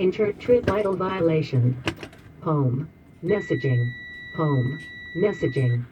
Intertrip vital violation. Home. Messaging. Home. Messaging.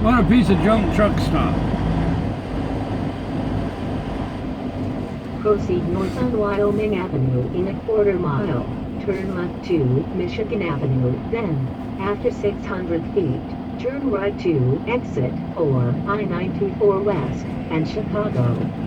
What a piece of junk truck stop. Proceed north on Wyoming Avenue in a quarter mile. Turn left to Michigan Avenue. Then, after 600 feet, turn right to exit or I-924 West and Chicago.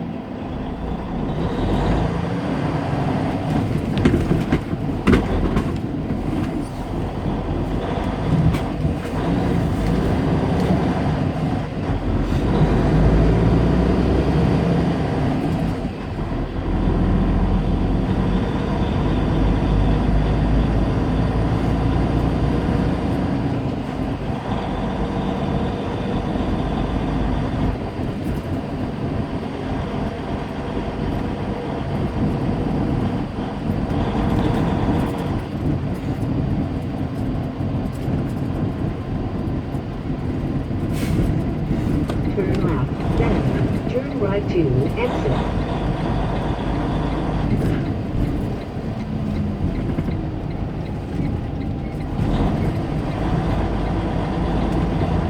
right 2, exit.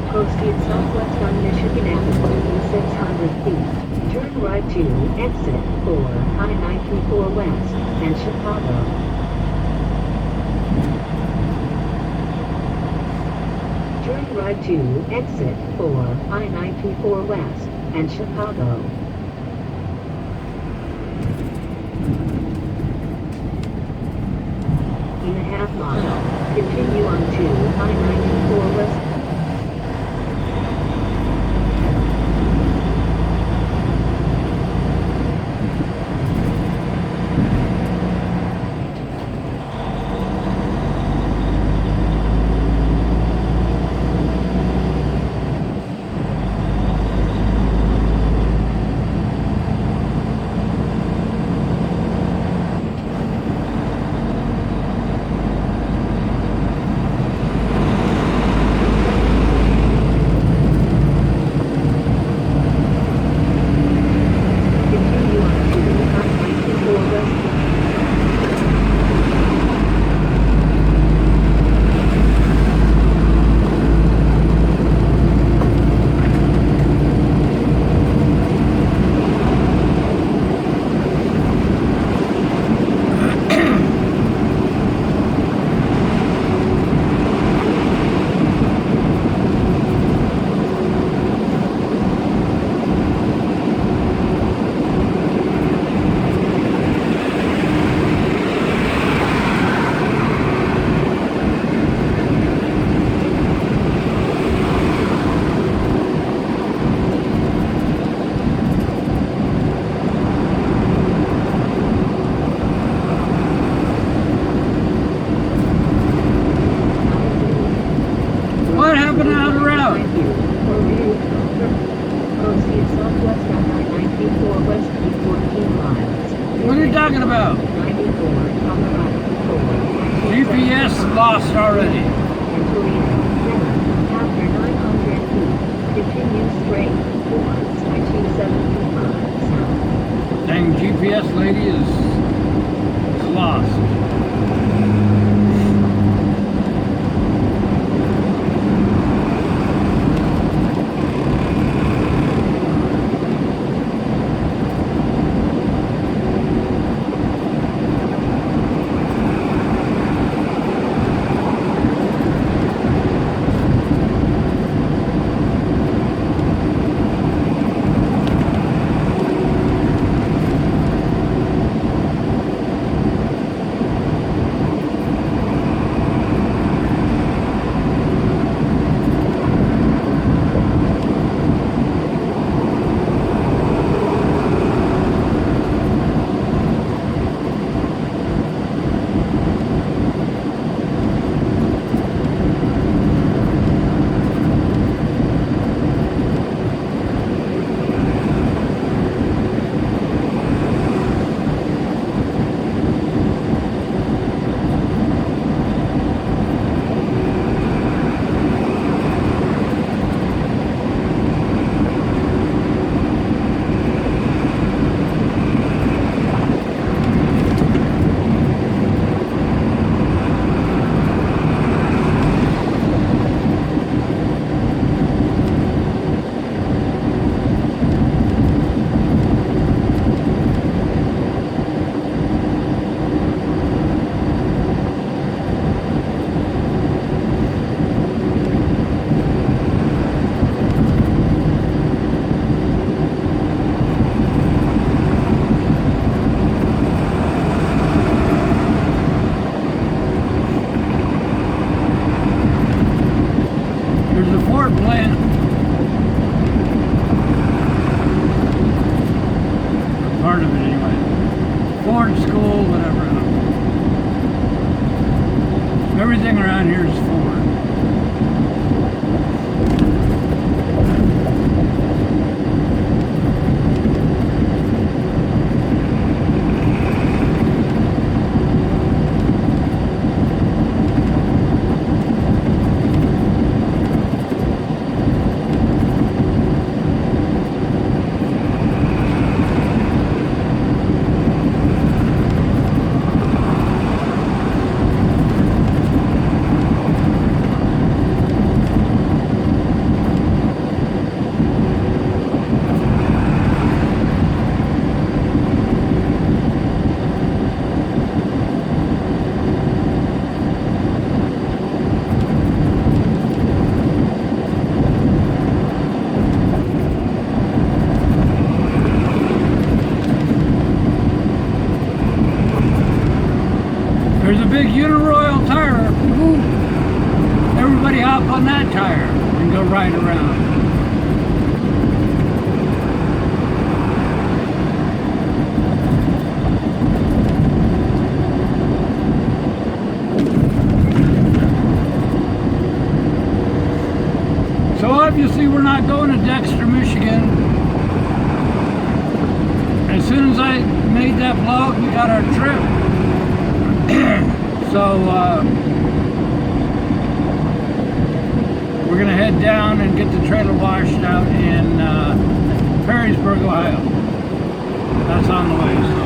Proceed southwest on Michigan Avenue 600 feet. Turn right 2, exit 4, I-94 West, and Chicago. Turn right 2, exit 4, I-94 West, and Chicago. In a half mile, continue on to I-94 West. What happened out of the route? Proceed southwest on I-94 West 14 miles. What are you talking about? 94 on the right 4. GPS lost already. And Toledo. Then, after 900 feet, continue straight towards I-275 south. Dang GPS lady is lost. big Uniroyal tire. Woo. Everybody hop on that tire and go right around. So obviously we're not going to Dexter, Michigan. As soon as I made that vlog, we got our trip. So we're gonna head down and get the trailer washed out in Perrysburg, Ohio. That's on the way, so.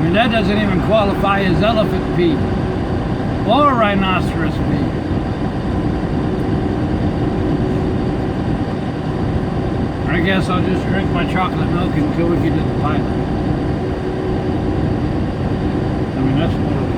I mean, that doesn't even qualify as elephant feet or rhinoceros feet. I guess I'll just drink my chocolate milk until we get to the pilot. I mean, that's horrible.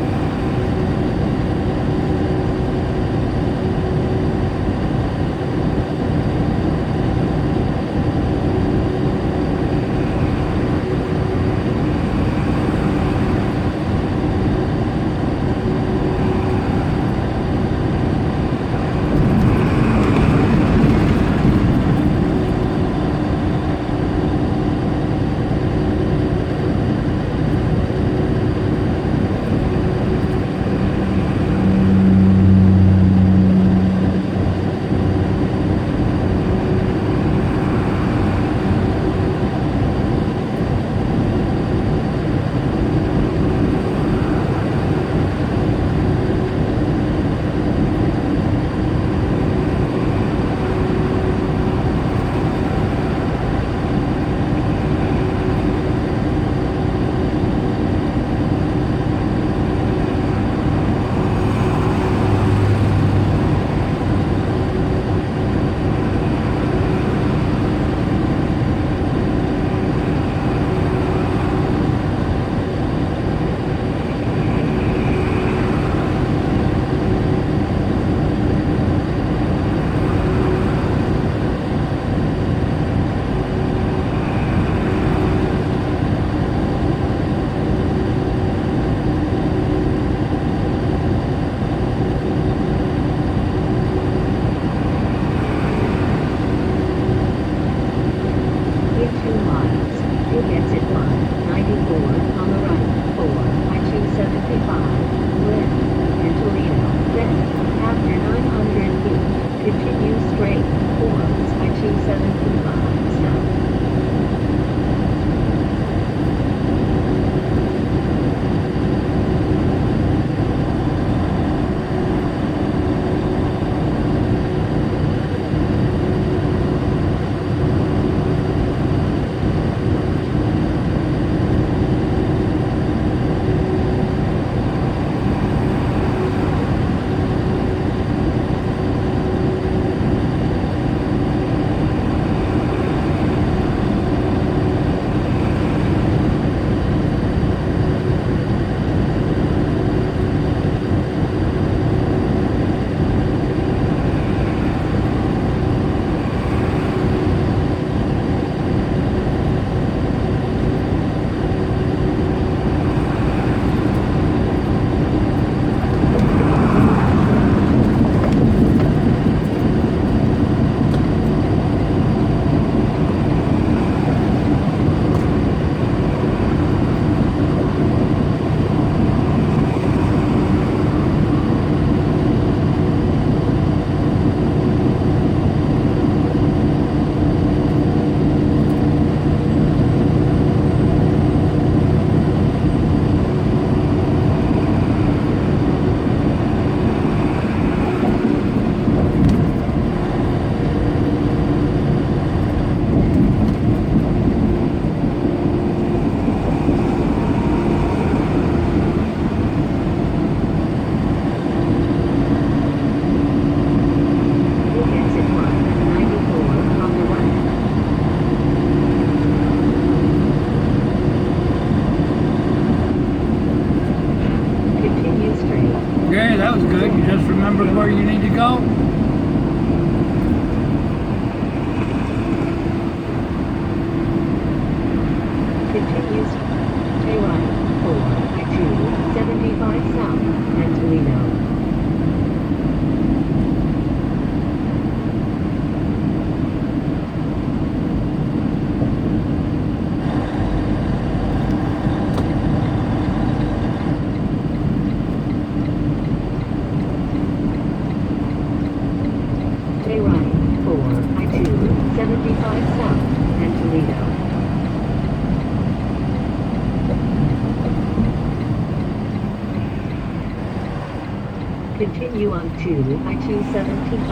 Continue on to I-275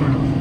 south.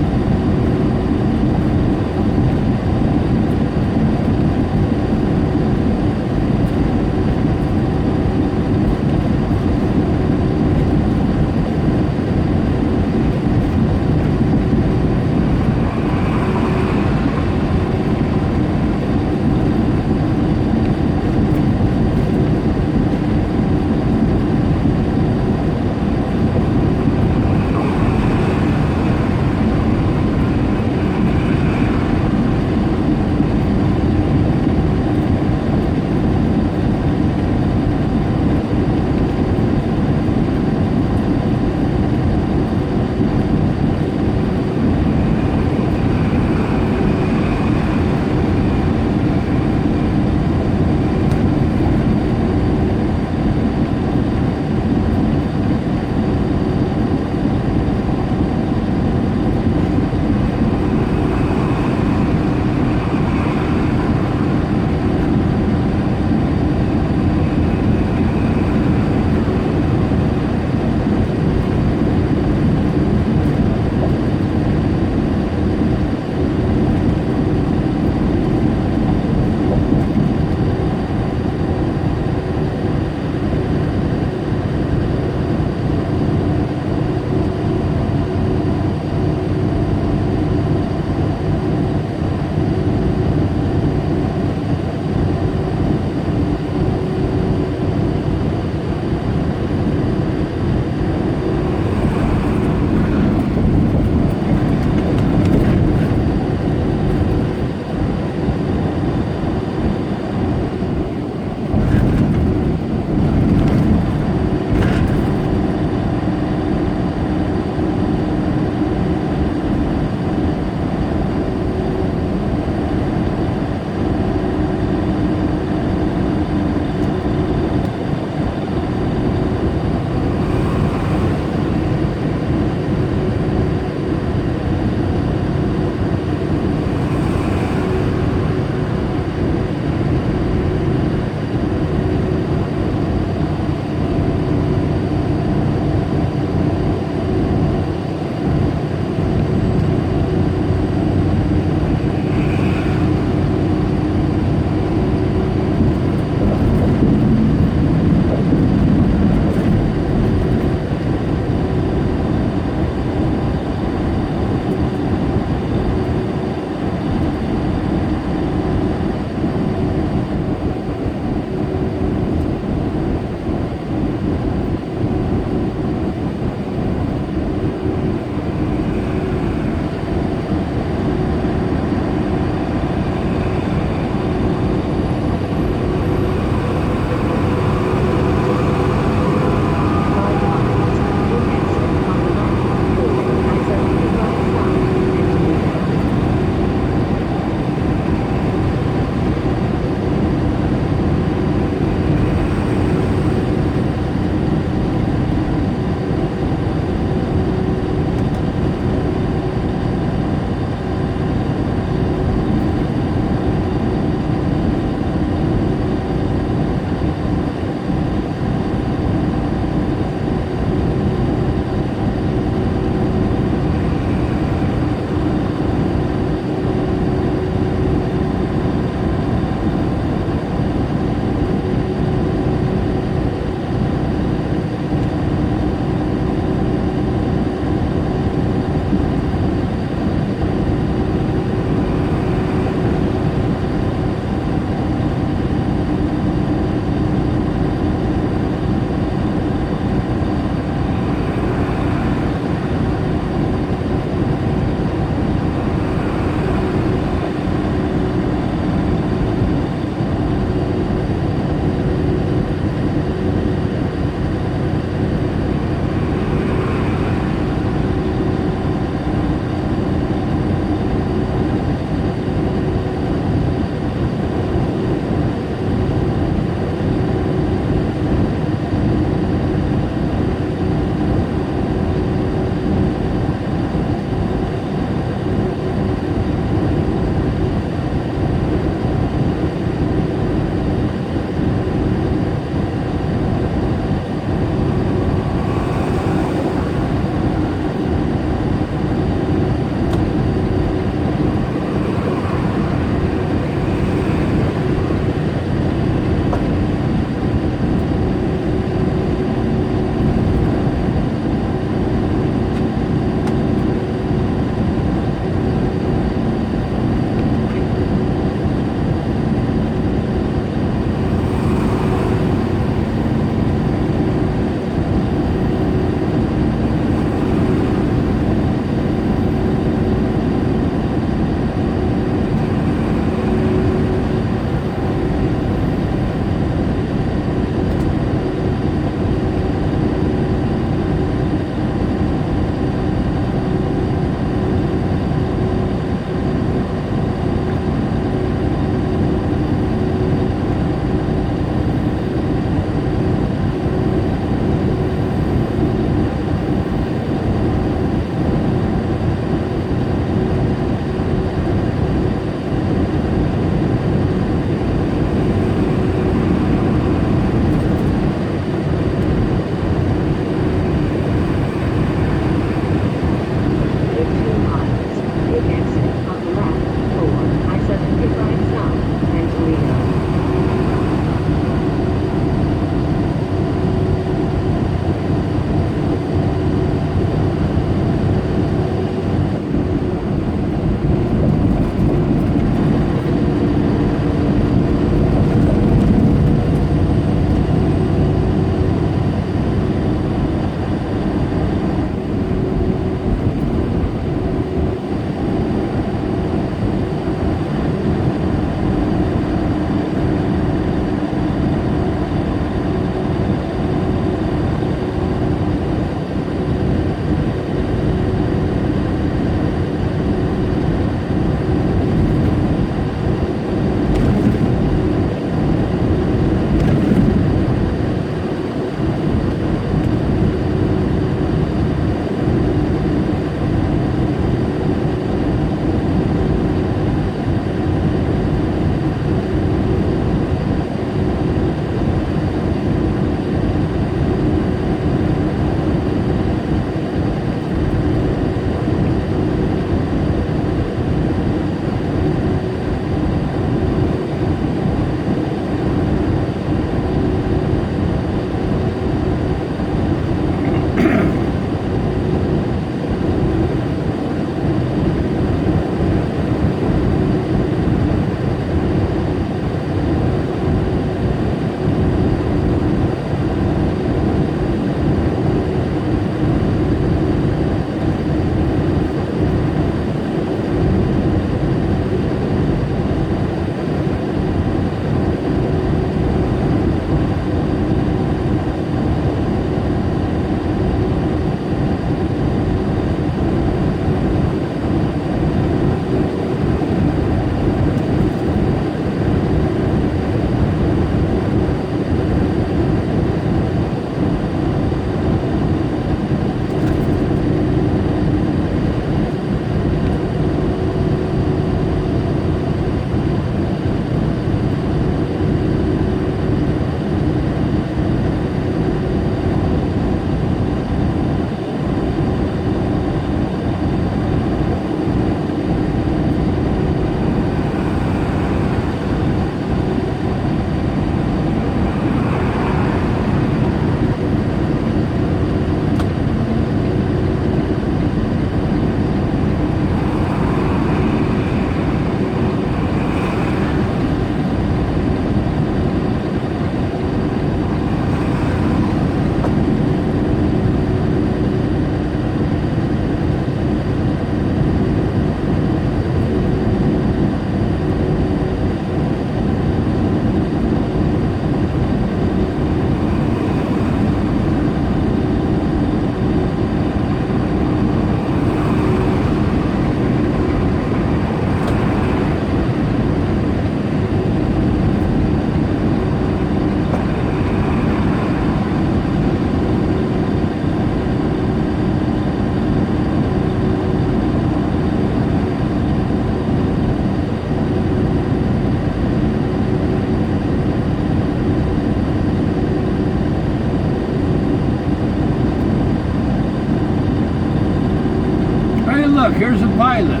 Hey, look, here's a pilot.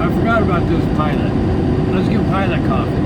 I forgot about this pilot. Let's give pilot coffee.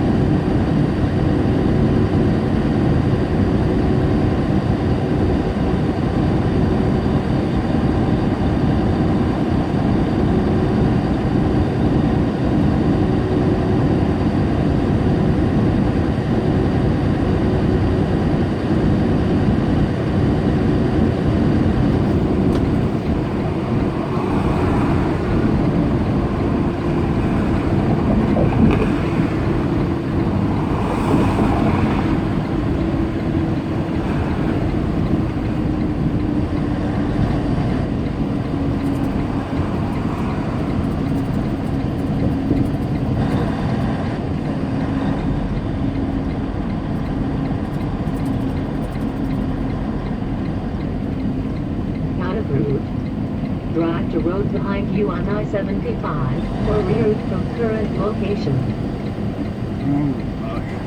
Drive to road behind you on I-75 or reroute from current location. Oh, gosh.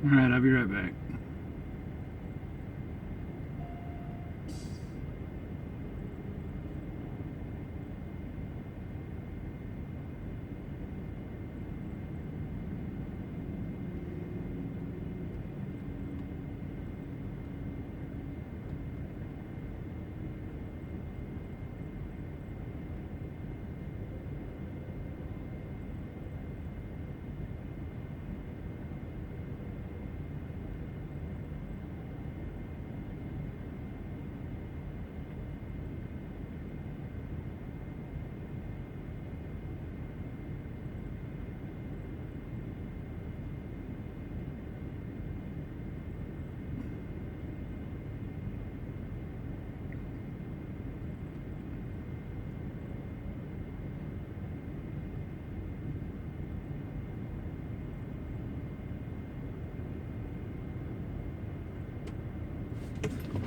All right, I'll be right back.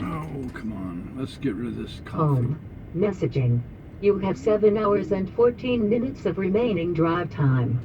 Oh, come on. Let's get rid of this coffee. Home. Messaging. You have 7 hours and 14 minutes of remaining drive time.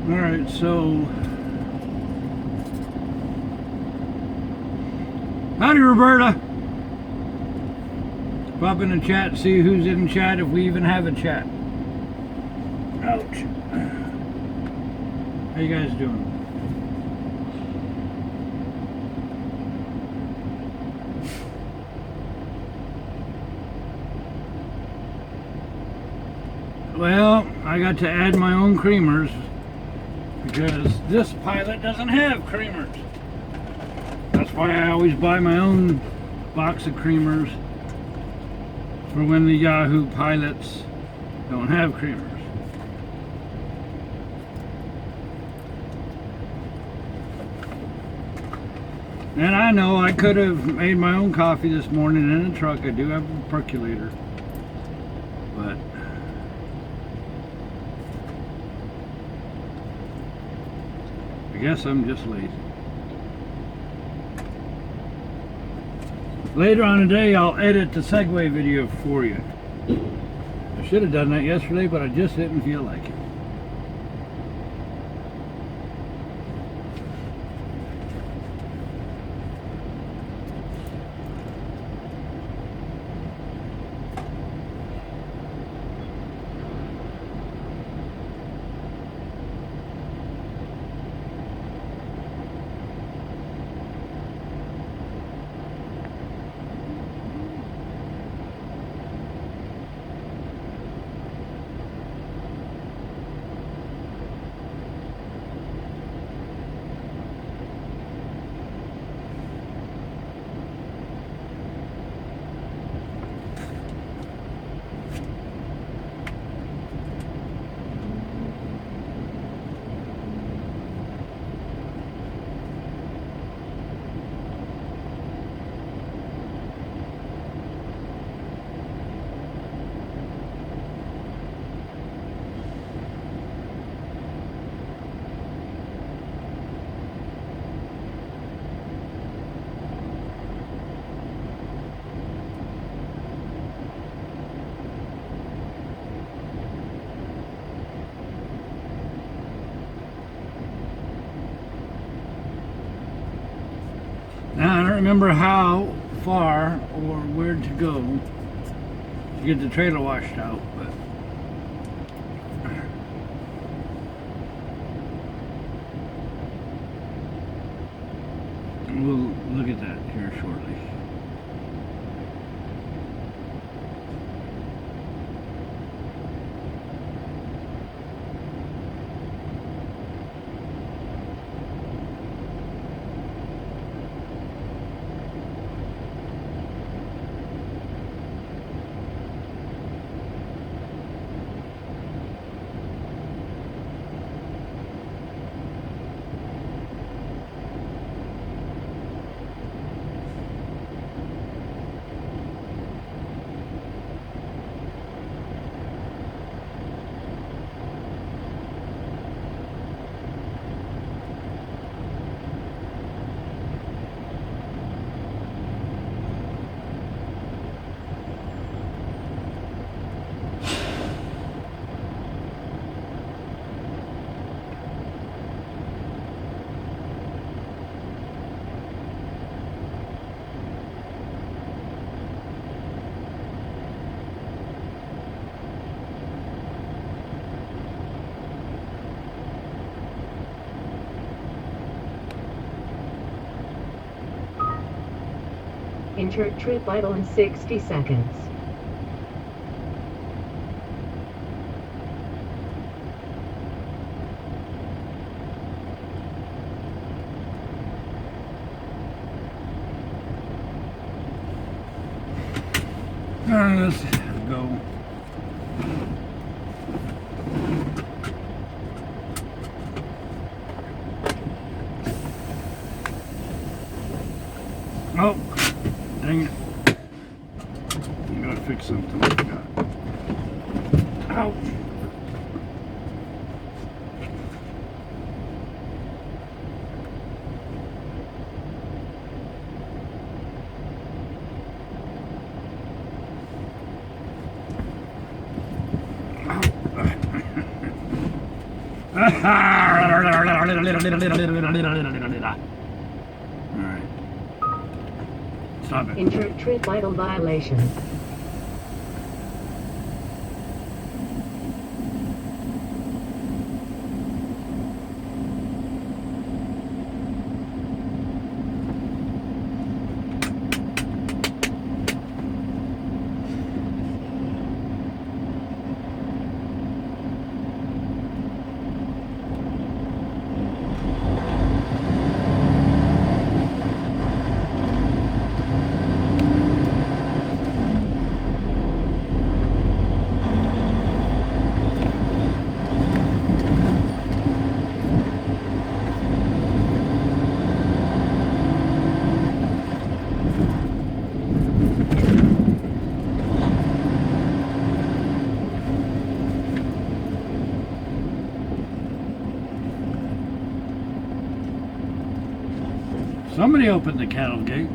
Alright, so howdy, Roberta. Pop in the chat, see who's in chat, if we even have a chat. Ouch. How you guys doing? Well, I got to add my own creamers because this pilot doesn't have creamers. That's why I always buy my own box of creamers for when the Yahoo pilots don't have creamers. And I know I could have made my own coffee this morning in the truck. I do have a percolator, but I guess I'm just lazy. Later on today, I'll edit the Segway video for you. I should have done that yesterday, but I just didn't feel like it. Now, I don't remember how far or where to go to get the trailer washed out, but we'll look at that here shortly. Enter trip vital in 60 seconds. Let's go. Oh, dang it. I'm gonna fix something I forgot. Ouch. Alright. Stop it. Intertreat vital violation. Somebody opened the cattle gate.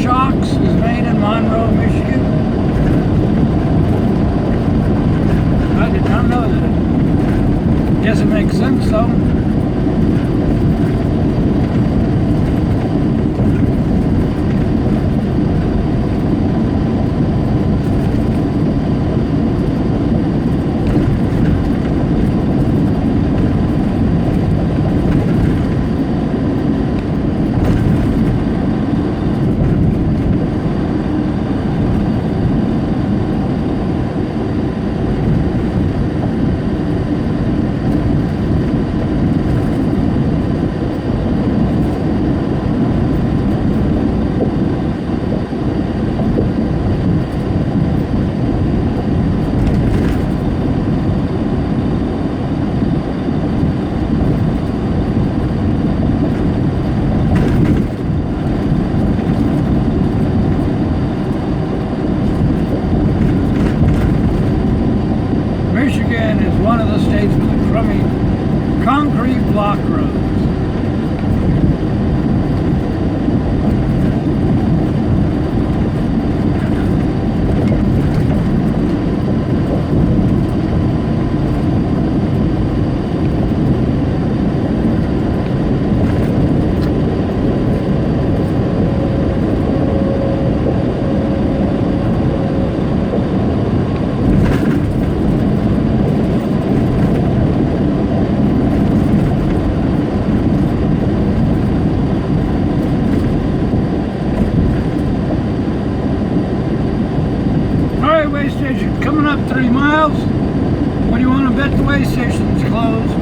Shocks is made in Monroe, Michigan? I did not know that. Guess it makes sense though. Michigan is one of the states with crummy concrete block roads. Way station coming up 3 miles. What do you want to bet the way station's closed?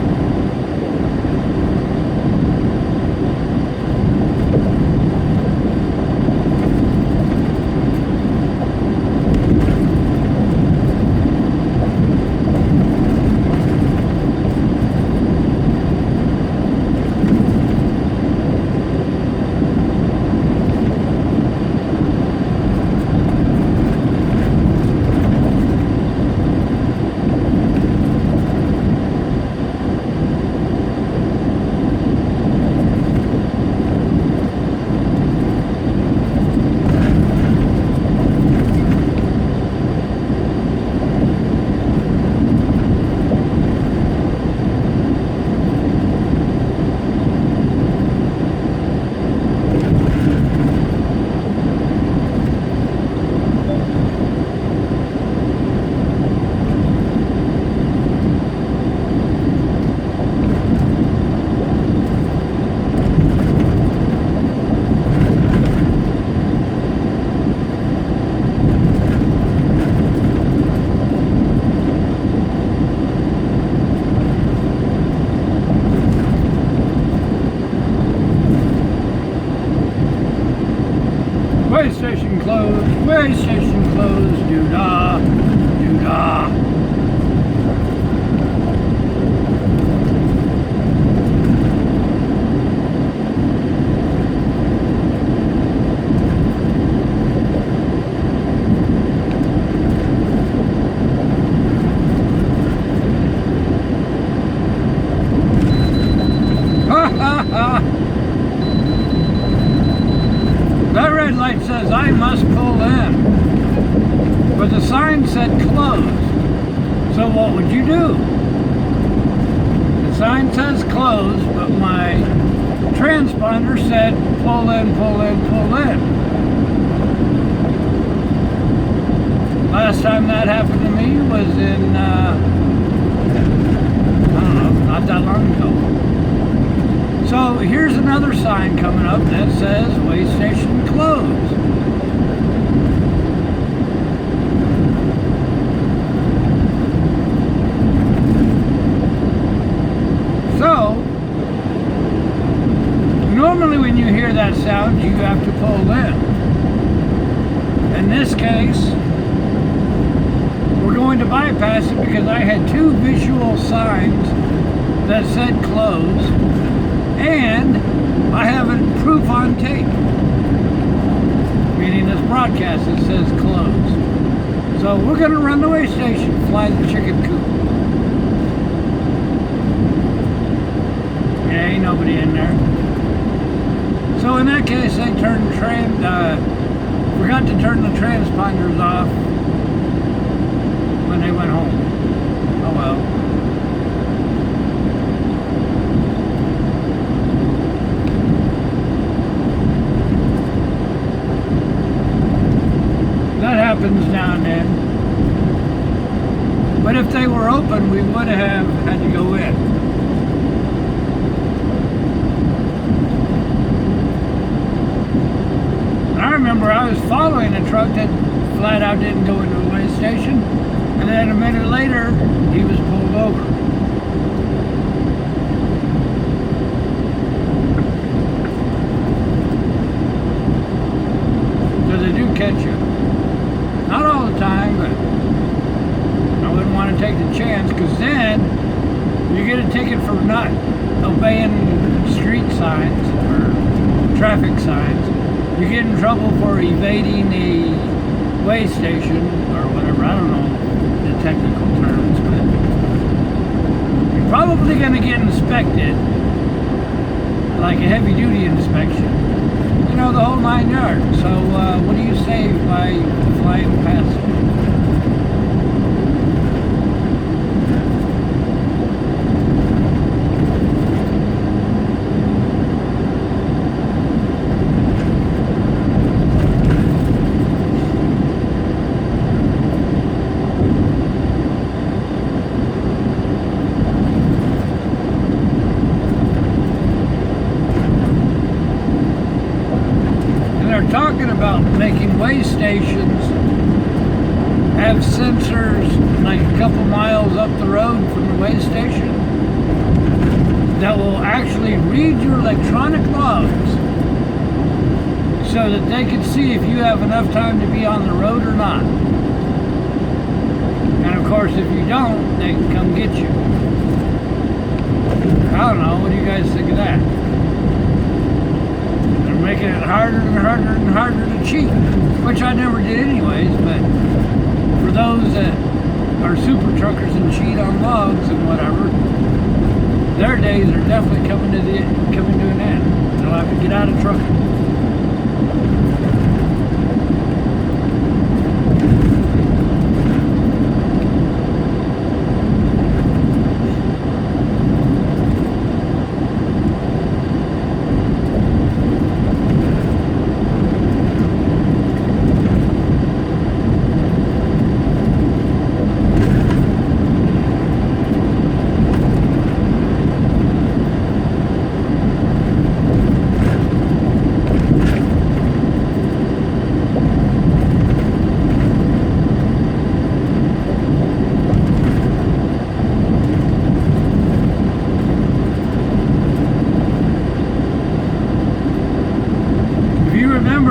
Way station closed, way station closed, doo-dah, doo-dah. That red light says I must pull in, but the sign said closed. So what would you do? The sign says closed, but my transponder said pull in, pull in, pull in. Last time that happened to me was in, I don't know, not that long ago. So here's another sign coming up that says way station closed. So normally when you hear that sound you have to pull in. In this case we're going to bypass it because I had 2 visual signs that said close. And I have a proof on tape, meaning this broadcast that says close. So we're going to run the way station, fly the chicken coop. Yeah, ain't nobody in there. So in that case, they turn forgot to turn the transponders off when they went home. Oh well. That happens now and then. But if they were open, we would have had to go in. I remember I was following a truck that flat out didn't go into a way station, and then a minute later he was pulled over. So they do catch you. Not all the time, but I wouldn't want to take the chance, because then you get a ticket for not obeying street signs or traffic signs. You get in trouble for evading a way station or whatever. I don't know the technical terms, but you're probably going to get inspected, like a heavy duty inspection. You know, the whole 9 yards. So what do you save by flying past it? Talking about making way stations have sensors like a couple miles up the road from the way station that will actually read your electronic logs so that they can see if you have enough time to be on the road or not. And of course, if you don't, they can come get you. I don't know, what do you guys think of that? Making it harder and harder and harder to cheat, which I never did anyways, but for those that are super truckers and cheat on logs and whatever, their days are definitely coming to an end. They'll have to get out of trucking.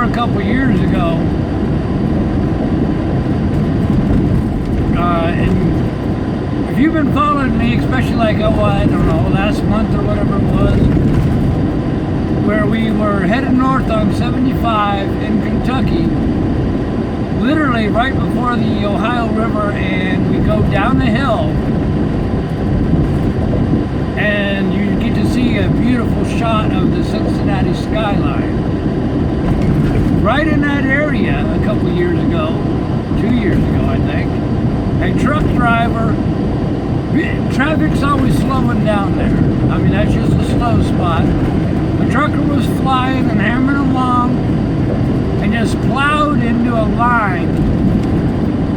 A couple years ago, and if you've been following me, especially like, I don't know, last month or whatever it was, where we were headed north on 75 in Kentucky, literally right before the Ohio River, and we go down the hill, and you get to see a beautiful shot of the Cincinnati skyline. Right in that area a couple years ago, 2 years ago I think, a truck driver, traffic's always slowing down there. I mean, that's just a slow spot. The trucker was flying and hammering along and just plowed into a line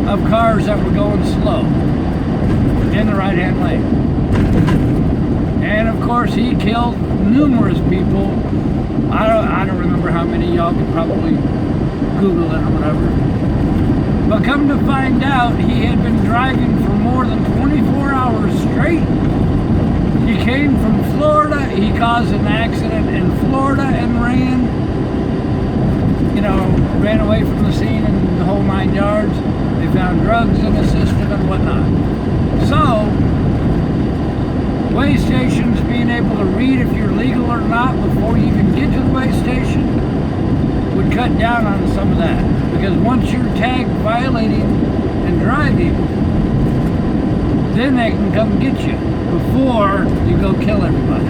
of cars that were going slow in the right-hand lane. And of course he killed numerous people. I don't remember how many. Y'all could probably Google it or whatever. But come to find out, he had been driving for more than 24 hours straight. He came from Florida. He caused an accident in Florida and ran away from the scene and the whole 9 yards. They found drugs in the system and whatnot. So, way stations being able to read if you're legal or not before you even get to the way station would cut down on some of that. Because once you're tagged violating and driving, then they can come get you before you go kill everybody.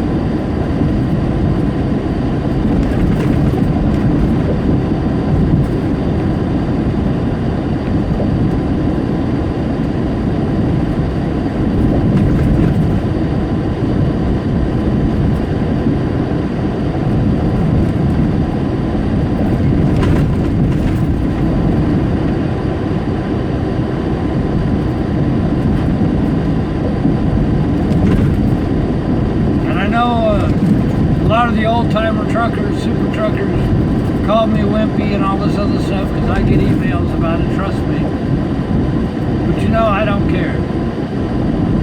call me wimpy and all this other stuff because I get emails about it, trust me. But you know, I don't care.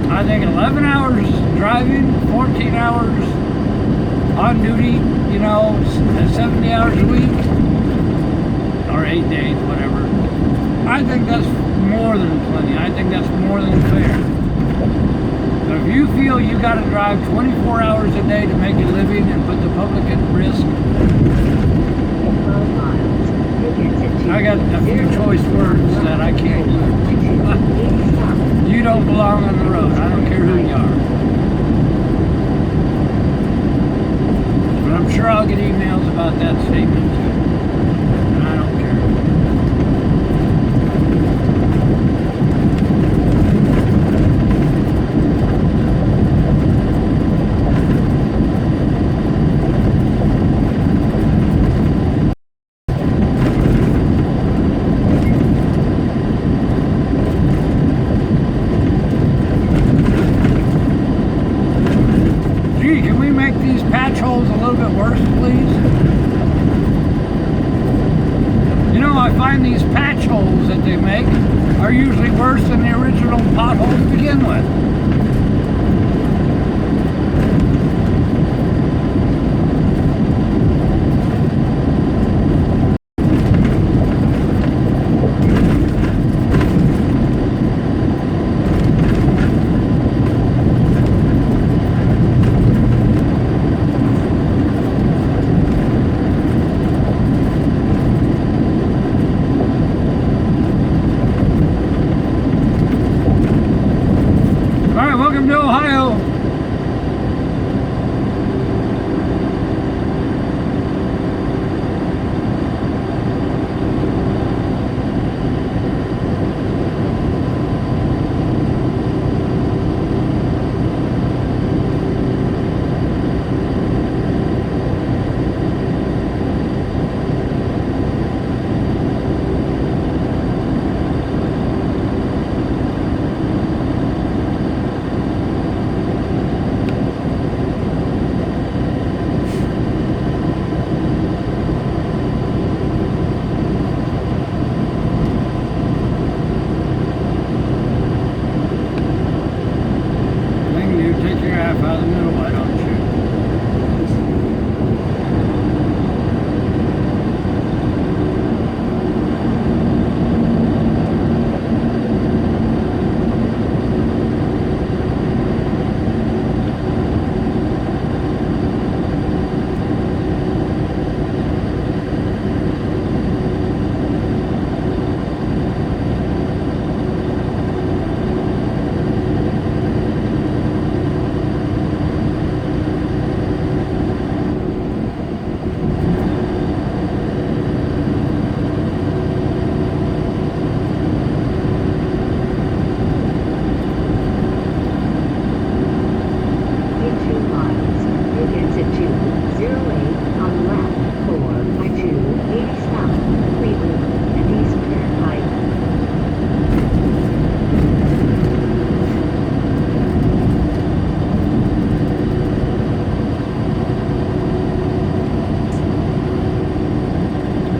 I think 11 hours driving, 14 hours on duty, you know, 70 hours a week, or 8 days, whatever. I think that's more than plenty. I think that's more than fair. But if you feel you got to drive 24 hours a day to make a living and put the public at risk, 12 miles. I got a few choice words that I can't use. You don't belong on the road. I don't care who you are. But I'm sure I'll get emails about that statement too. And I don't care. Patch holes a little bit worse, please. You know, I find these patch holes that they make are usually worse than the original pothole to begin with.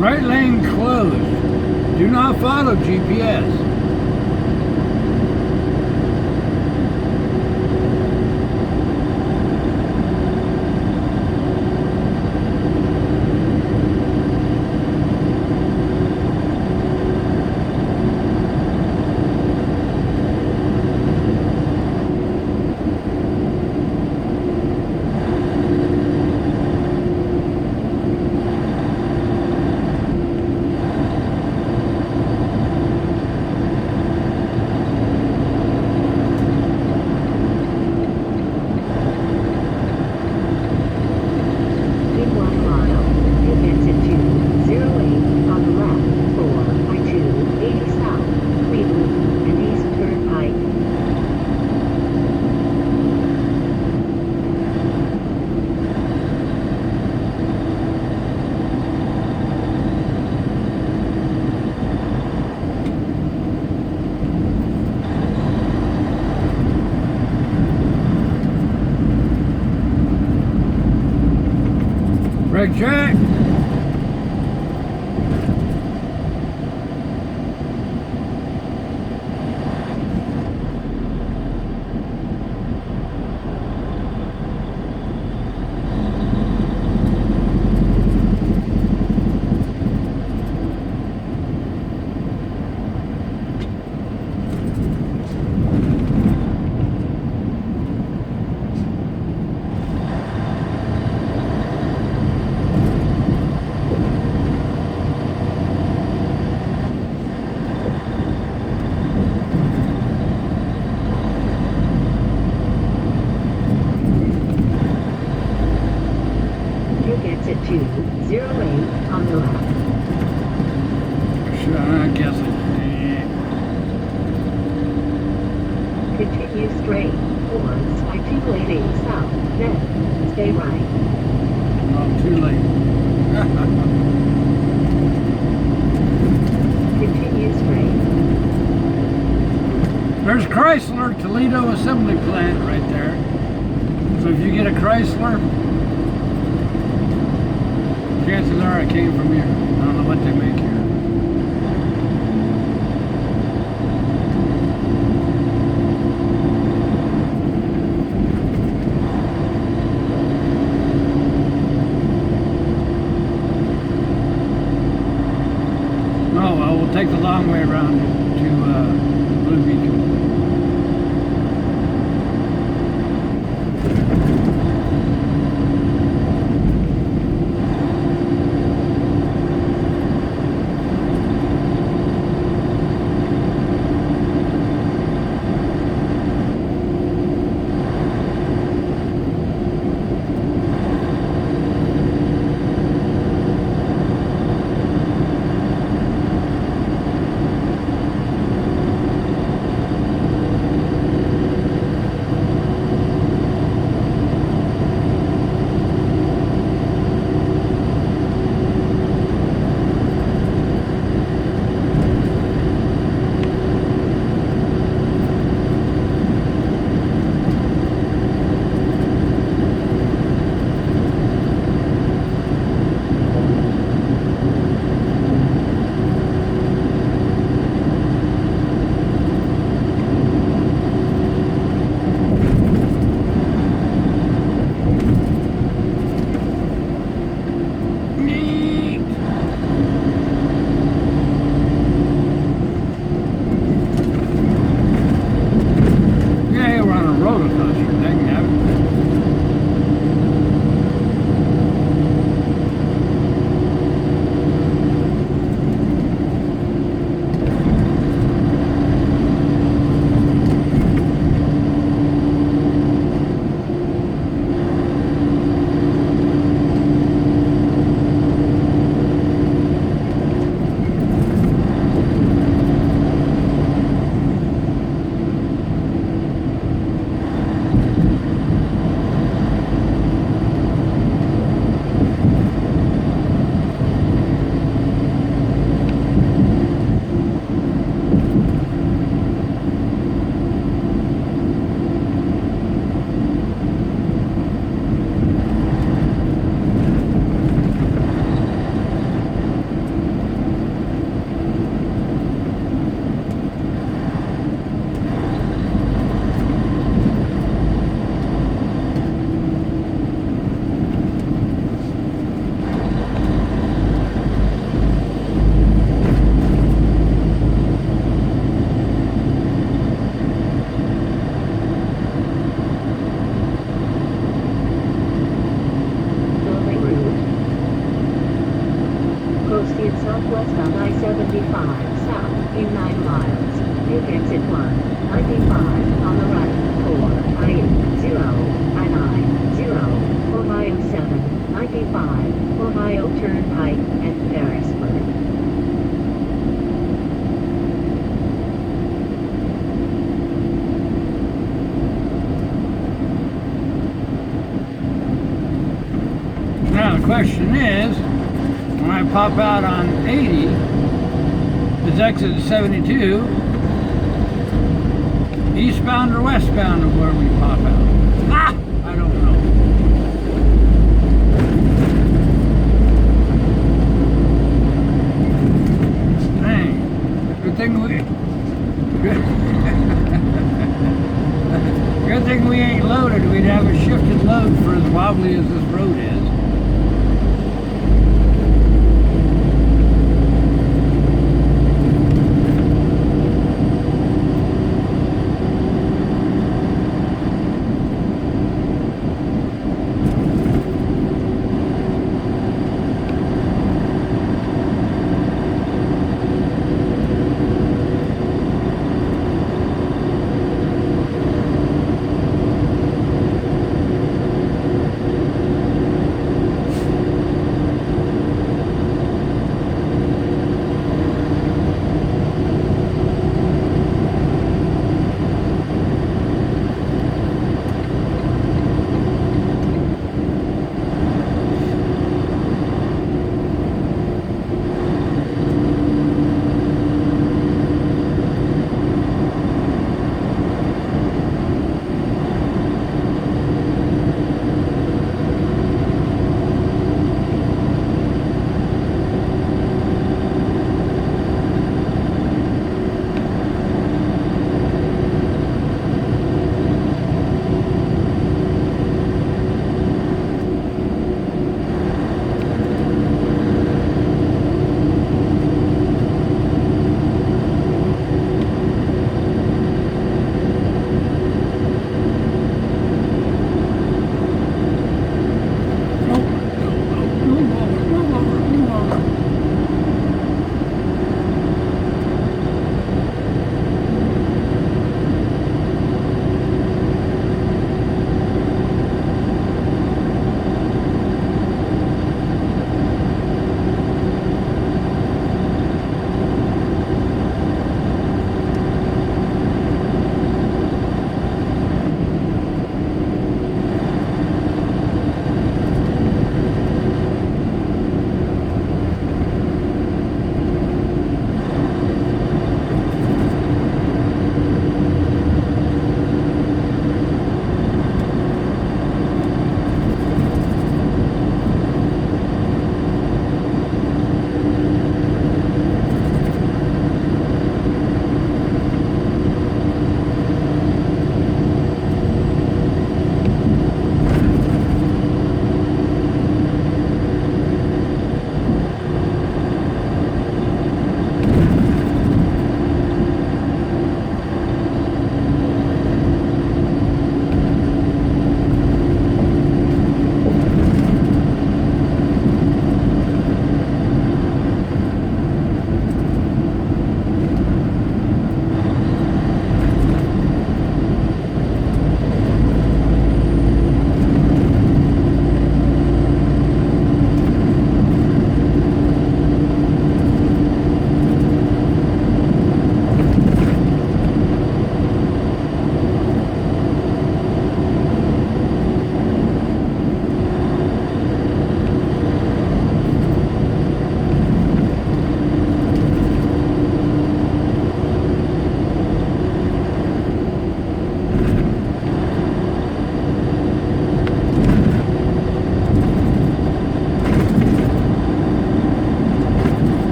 Right lane closed. Do not follow GPS. straight, towards I-280 south, then stay right. Oh, too late. Continue straight. There's Chrysler Toledo assembly plant right there. So if you get a Chrysler, chances are it came from here. I don't know what they make here. Oh well, we'll take the long way around to Blue Beach. southwest on I-75 south in 9 miles. Take exit 195 on the right for I-0, I-90, Ohio 795, Ohio Turnpike, and Harrisburg. Now the question is, when I pop out on 80, is exit 72 eastbound or westbound of where we pop out? I don't know. Dang, good thing good thing we ain't loaded. We'd have a shifted load for as wobbly as this road is.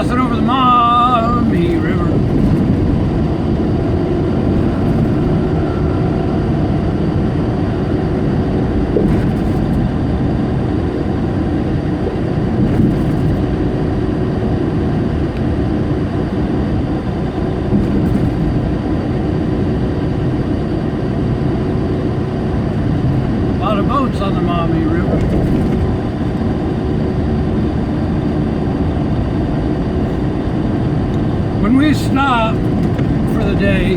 crossing over the Maumee River. A lot of boats on the Maumee River. When we stop for the day,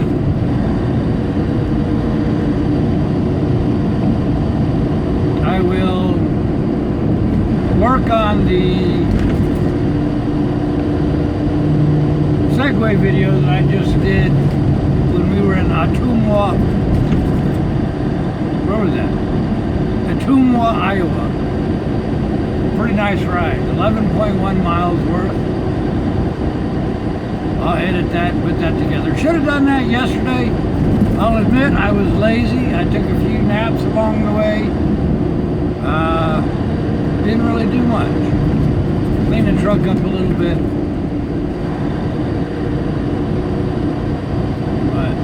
I will work on the Segway video that I just did when we were in Ottumwa. Where was that? Ottumwa, Iowa. Pretty nice ride. 11.1 miles worth. I'll edit that and put that together. Should have done that yesterday. I'll admit I was lazy. I took a few naps along the way. Didn't really do much. Cleaned the truck up a little bit. But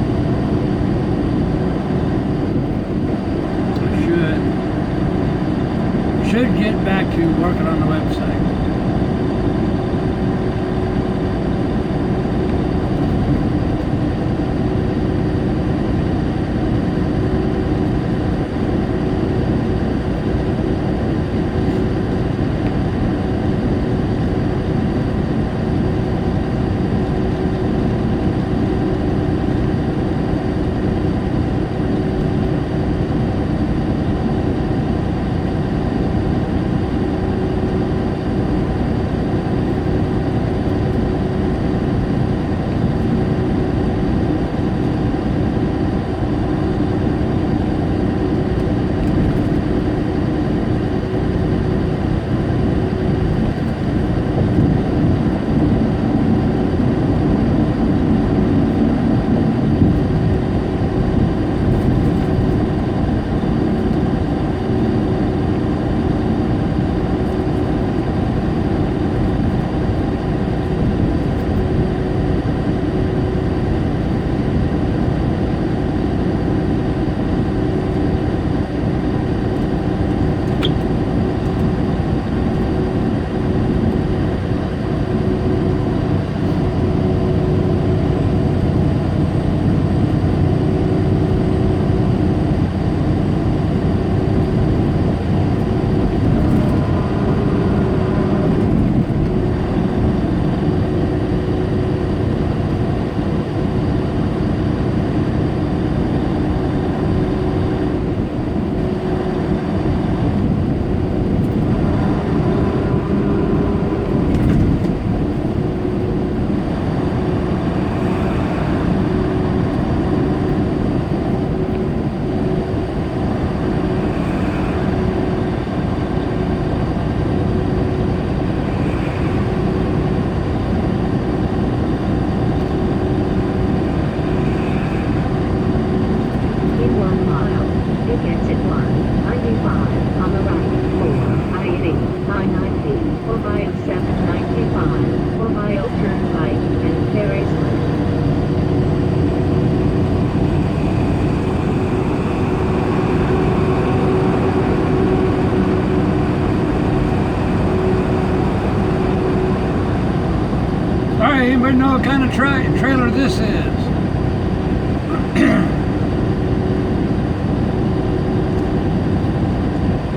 I should get back to working on the website. Anybody know what kind of trailer this is?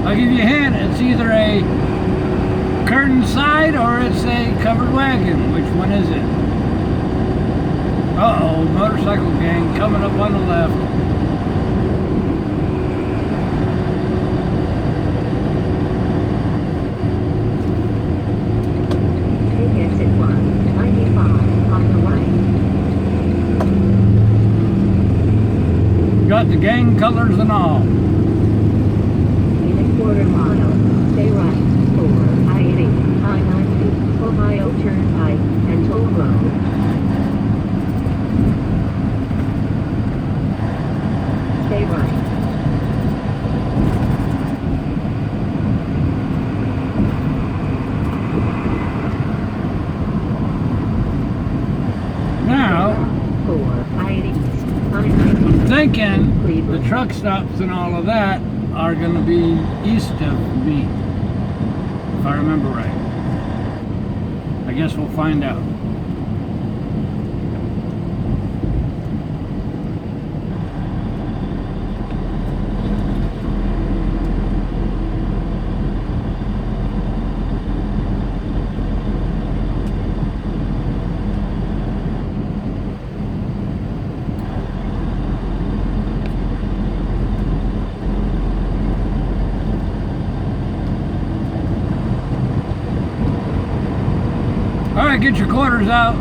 I'll give you a hint. It's either a curtain side or it's a covered wagon. Which one is it? Uh-oh, motorcycle gang coming up on the left. Got the gang colors and all. In a quarter mile, stay right for I-80, I-90, Ohio Turnpike, and Toll Road. Stay right. weekend, the truck stops and all of that are going to be east of me, if I remember right. I guess we'll find out. All right, get your quarters out.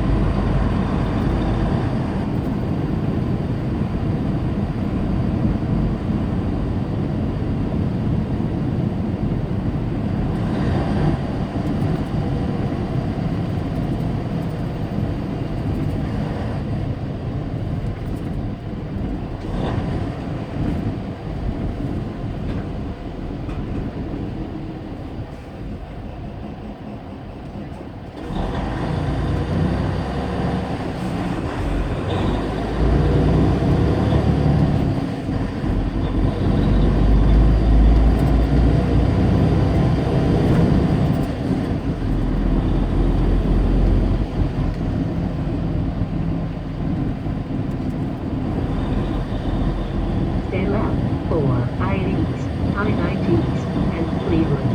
Stay left for I-80s, I-90s, and Cleveland.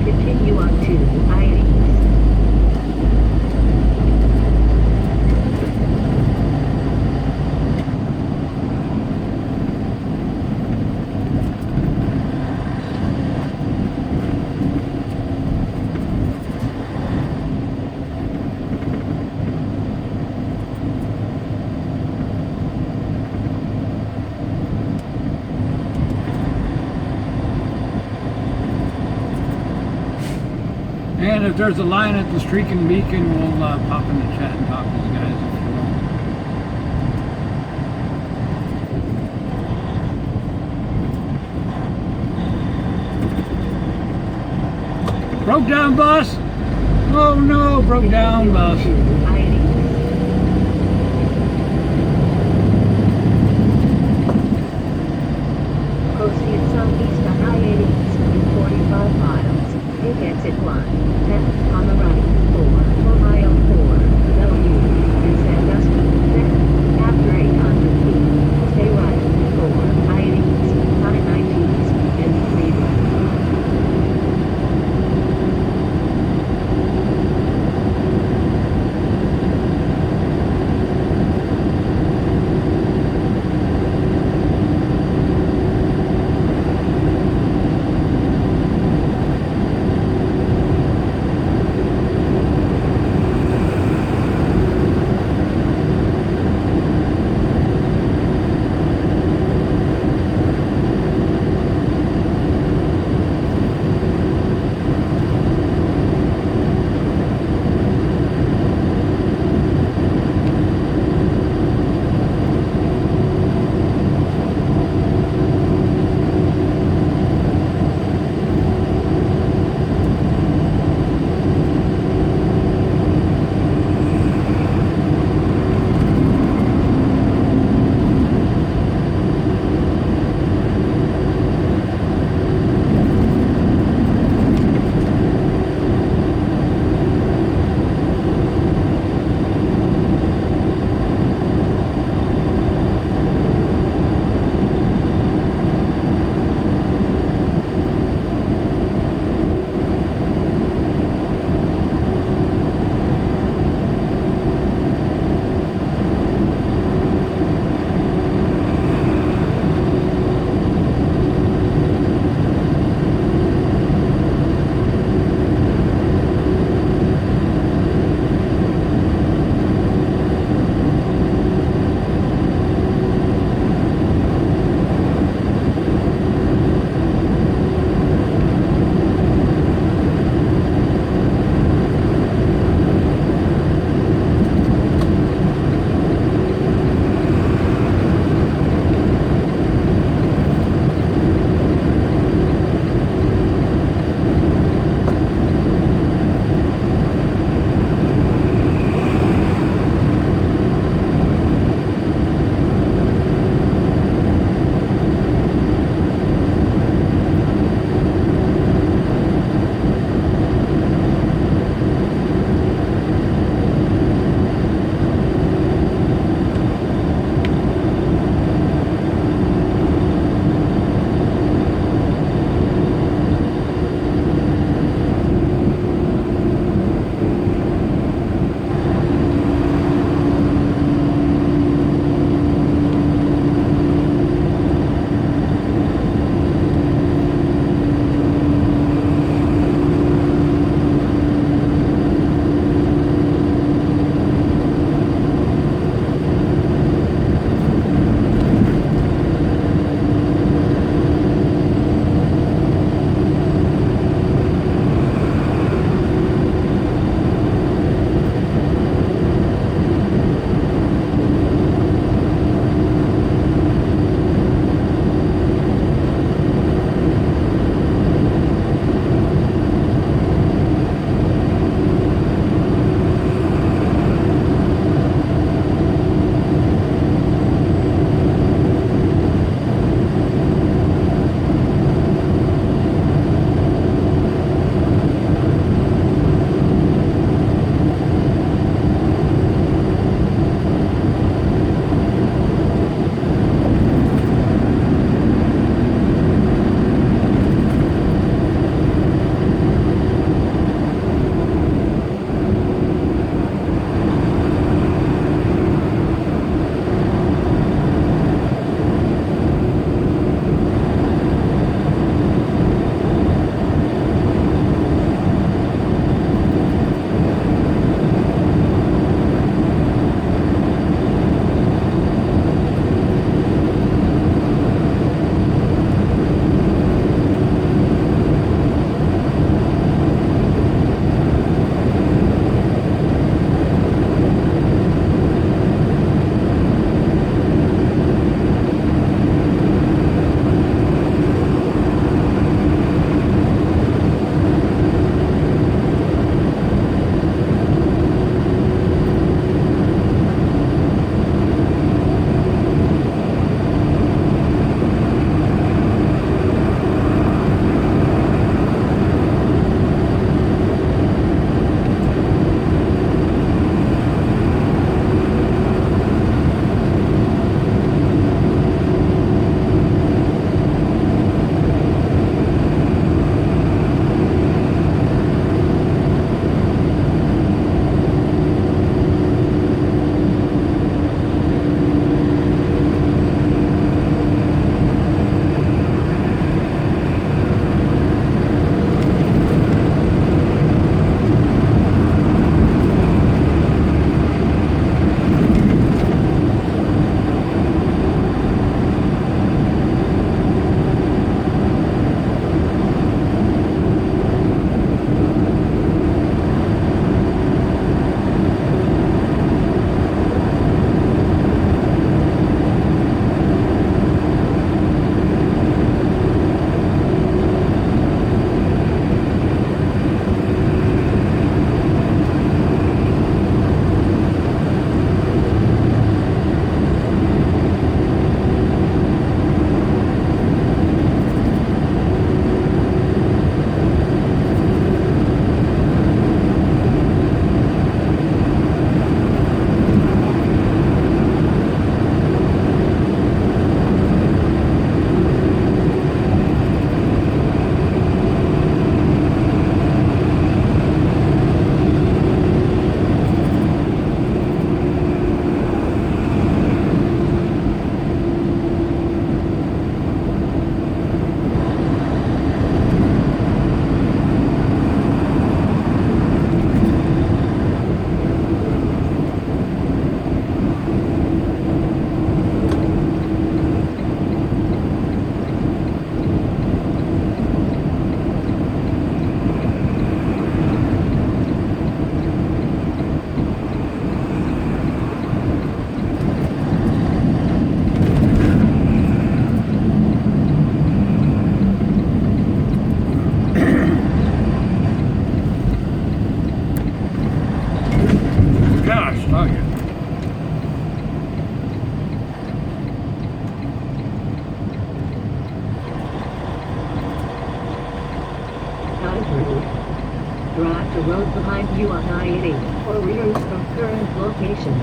Continue on to I-80s. And if there's a line at the Streaking Beacon, we'll pop in the chat and talk to you guys if you want. Broke down bus! Oh no, broke down bus. Proceed southeast on I-80s in 45 miles. Take exit 1, 10 on the right, 4 mile 4, Bellevue, and Sandusky. Then, after 800 feet, stay right, 4 I-80s, I-90s, and Cleveland. through. Drive to road behind you on I-80 or reroute from current location.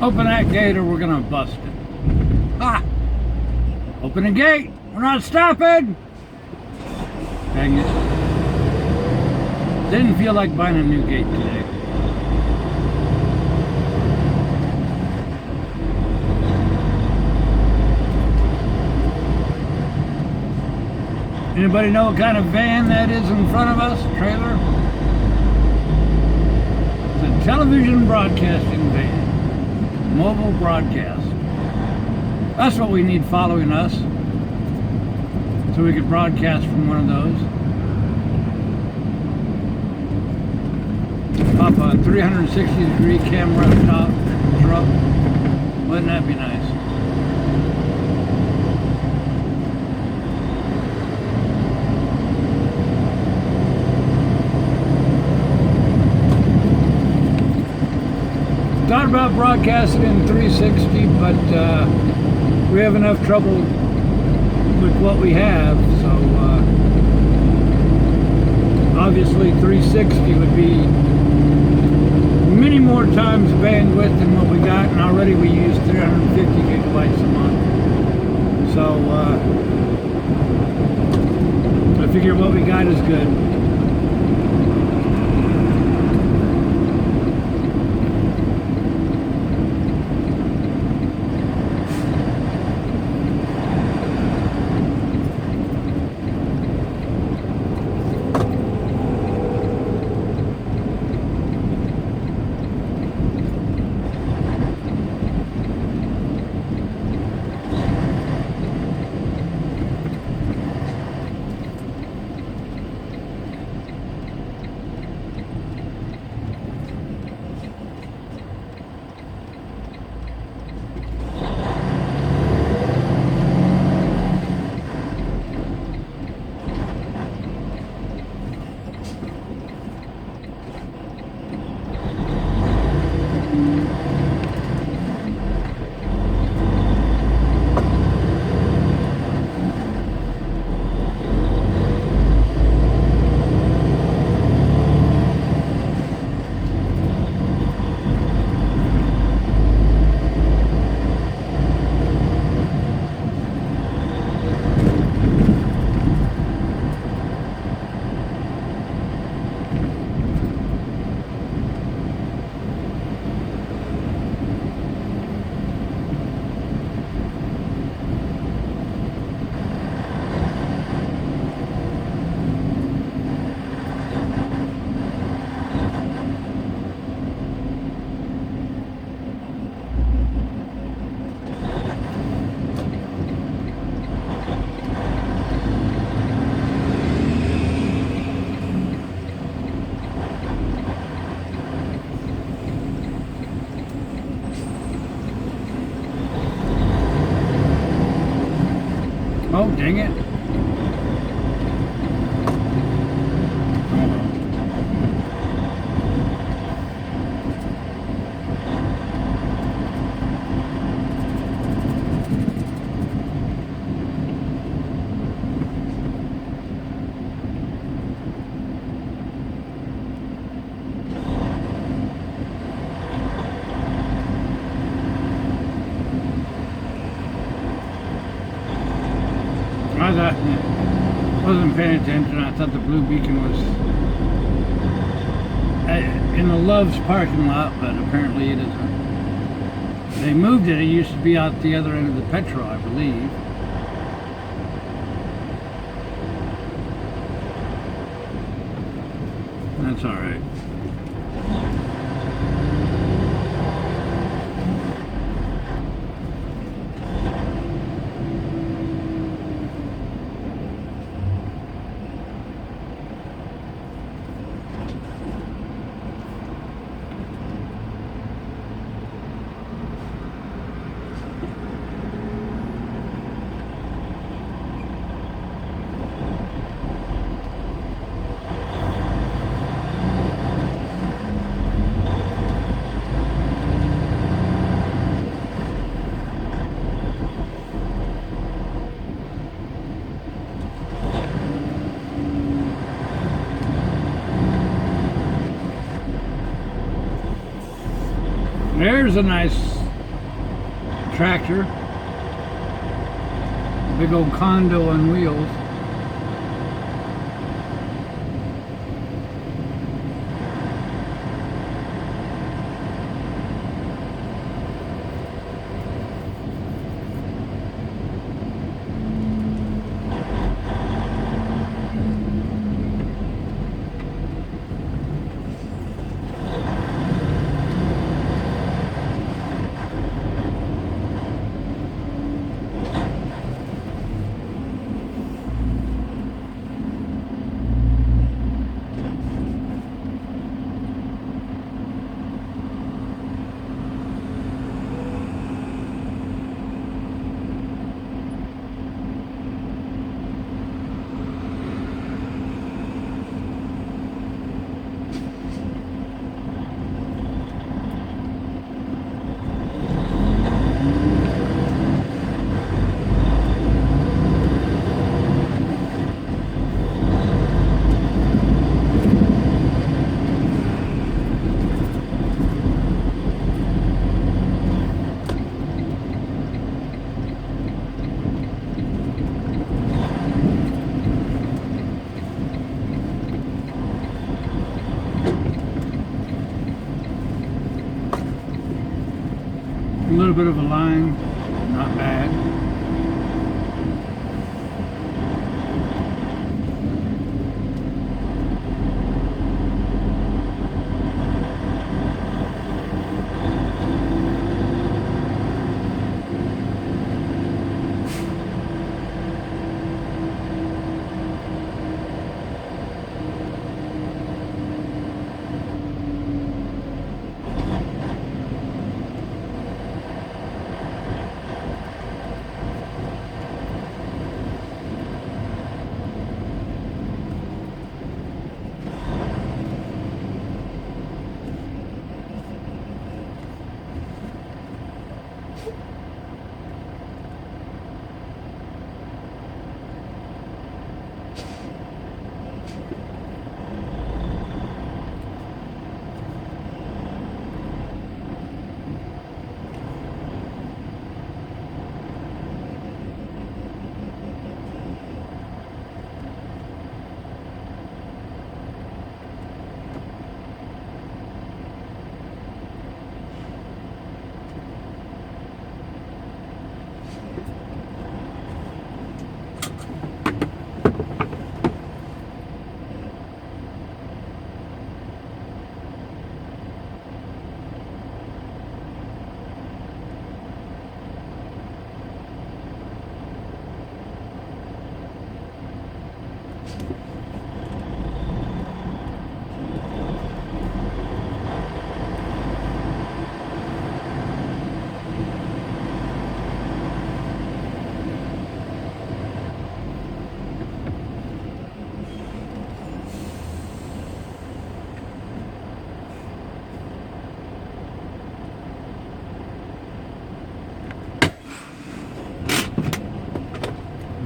Open that gate or we're gonna bust it. Ah! Open the gate! We're not stopping! Dang it. Didn't feel like buying a new gate today. Anybody know what kind of van that is in front of us? Trailer? It's a television broadcasting van. Mobile broadcast. That's what we need following us. So we could broadcast from one of those. Pop a 360-degree camera on top truck. Wouldn't that be nice? Thought about broadcasting in 360, but we have enough trouble with what we have, so obviously 360 would be many more times bandwidth than what we got, and already we use 350 gigabytes a month. So I figure what we got is good. Oh, dang it. I wasn't paying attention. I thought the blue beacon was in the Love's parking lot, but apparently it isn't. They moved it. It used to be out the other end of the Petro, I believe. That's all right. There's a nice tractor. Big old condo on wheels. A little bit of a line, not bad.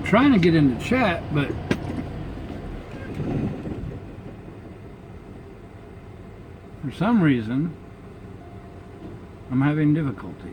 Trying to get into chat, but for some reason I'm having difficulty.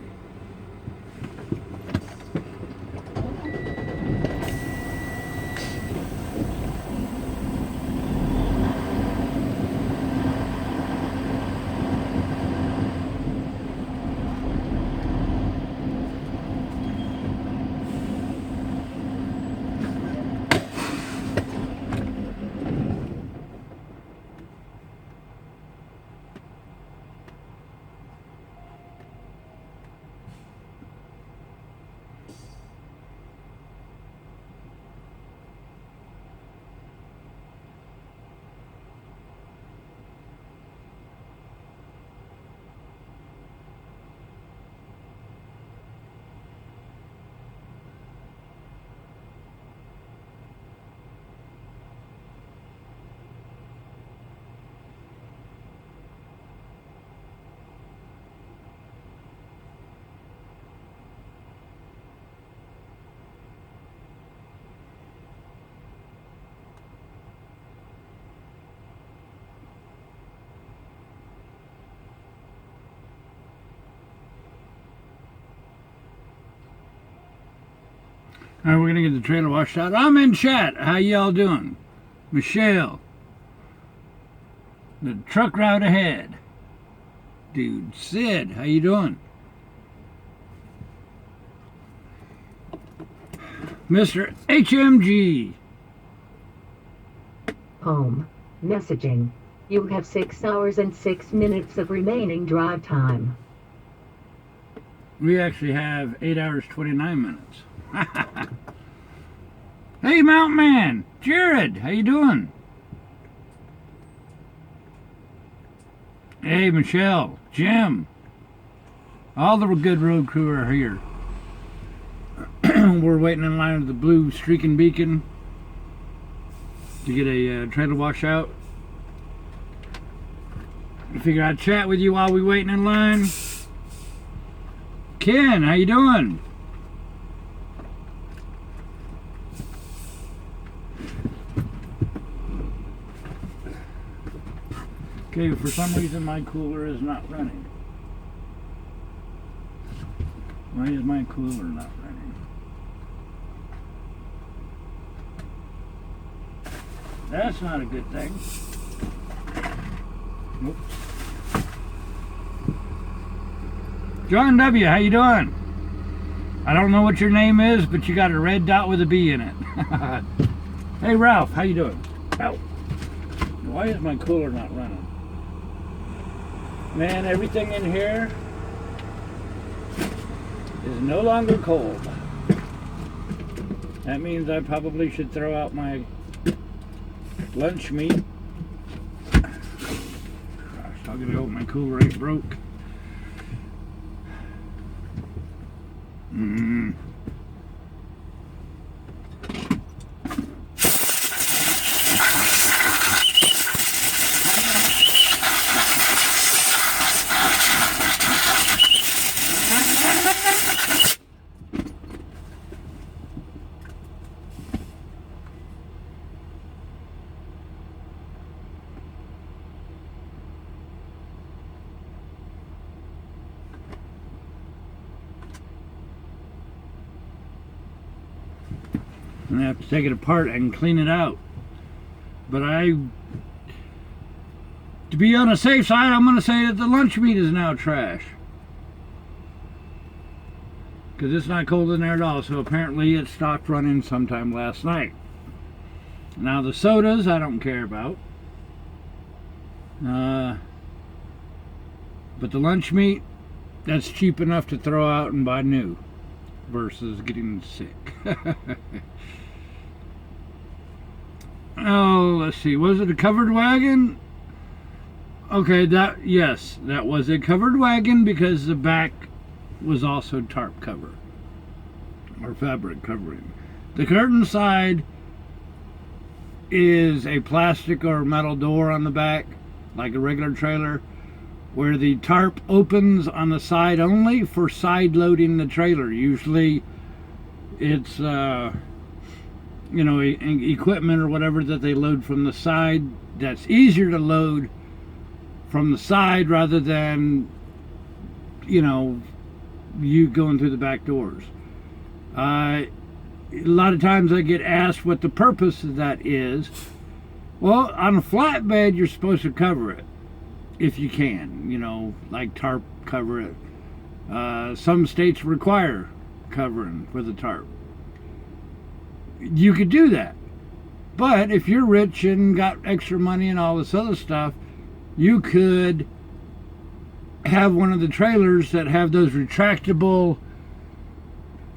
Alright, we're gonna get the trailer washed out. I'm in chat. How y'all doing? Michelle. The truck route ahead. Dude, Sid, how you doing? Mr. HMG. Home. Messaging. You have 6 hours and 6 minutes of remaining drive time. We actually have 8 hours 29 minutes. Hey, Mountain Man, Jared, how you doing? Hey, Michelle, Jim, all the good road crew are here. We're waiting in line at the blue streaking beacon to get a trailer wash out. I figure I'd chat with you while we waiting in line. Ken, how you doing? Okay, for some reason my cooler is not running. Why is my cooler not running? That's not a good thing. Whoops. John W., how you doing? I don't know what your name is, but you got a red dot with a B in it. Hey Ralph, how you doing? Ow. Why is my cooler not running? Man, everything in here is no longer cold. That means I probably should throw out my lunch meat. Gosh, I'm gonna hope my cooler ain't broke. And I have to take it apart and clean it out. But to be on the safe side, I'm going to say that the lunch meat is now trash. Because it's not cold in there at all. So apparently it stopped running sometime last night. Now the sodas I don't care about. But the lunch meat, that's cheap enough to throw out and buy new. Versus getting sick. Oh, let's see. Was it a covered wagon? Okay, yes, that was a covered wagon because the back was also tarp cover or fabric covering. The curtain side is a plastic or metal door on the back, like a regular trailer, where the tarp opens on the side only for side loading the trailer. Usually it's equipment or whatever that they load from the side. That's easier to load from the side rather than you going through the back doors. A lot of times I get asked what the purpose of that is. Well, on a flatbed you're supposed to cover it if you can, like tarp cover it. Some states require covering for the tarp. You could do that, but if you're rich and got extra money and all this other stuff, you could have one of the trailers that have those retractable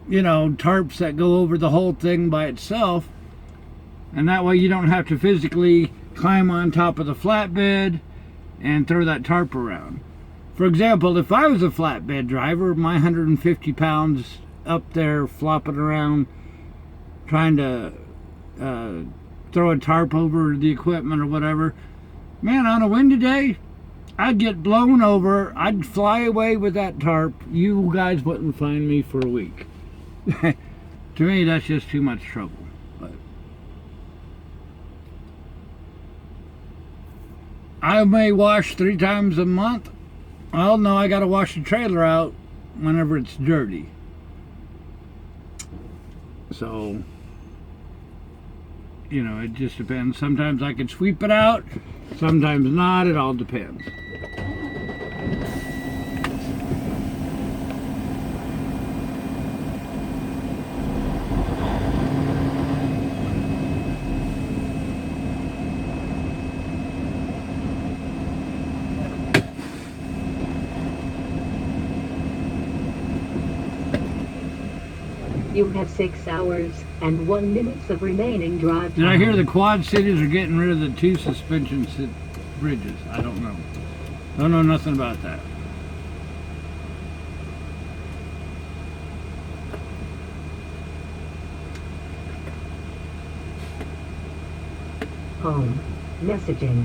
tarps that go over the whole thing by itself, and that way you don't have to physically climb on top of the flatbed and throw that tarp around. For example, if I was a flatbed driver, my 150 pounds up there flopping around trying to throw a tarp over the equipment or whatever, man, on a windy day I'd get blown over. I'd fly away with that tarp. You guys wouldn't find me for a week. To me, that's just too much trouble. But I may wash 3 times a month. Well, no, I gotta wash the trailer out whenever it's dirty. So, you know, it just depends. Sometimes I can sweep it out, sometimes not. It all depends. You have 6 hours and 1 minute of remaining drive time. Did I hear the Quad Cities are getting rid of the 2 suspension bridges? I don't know. Don't know nothing about that. Home. Messaging.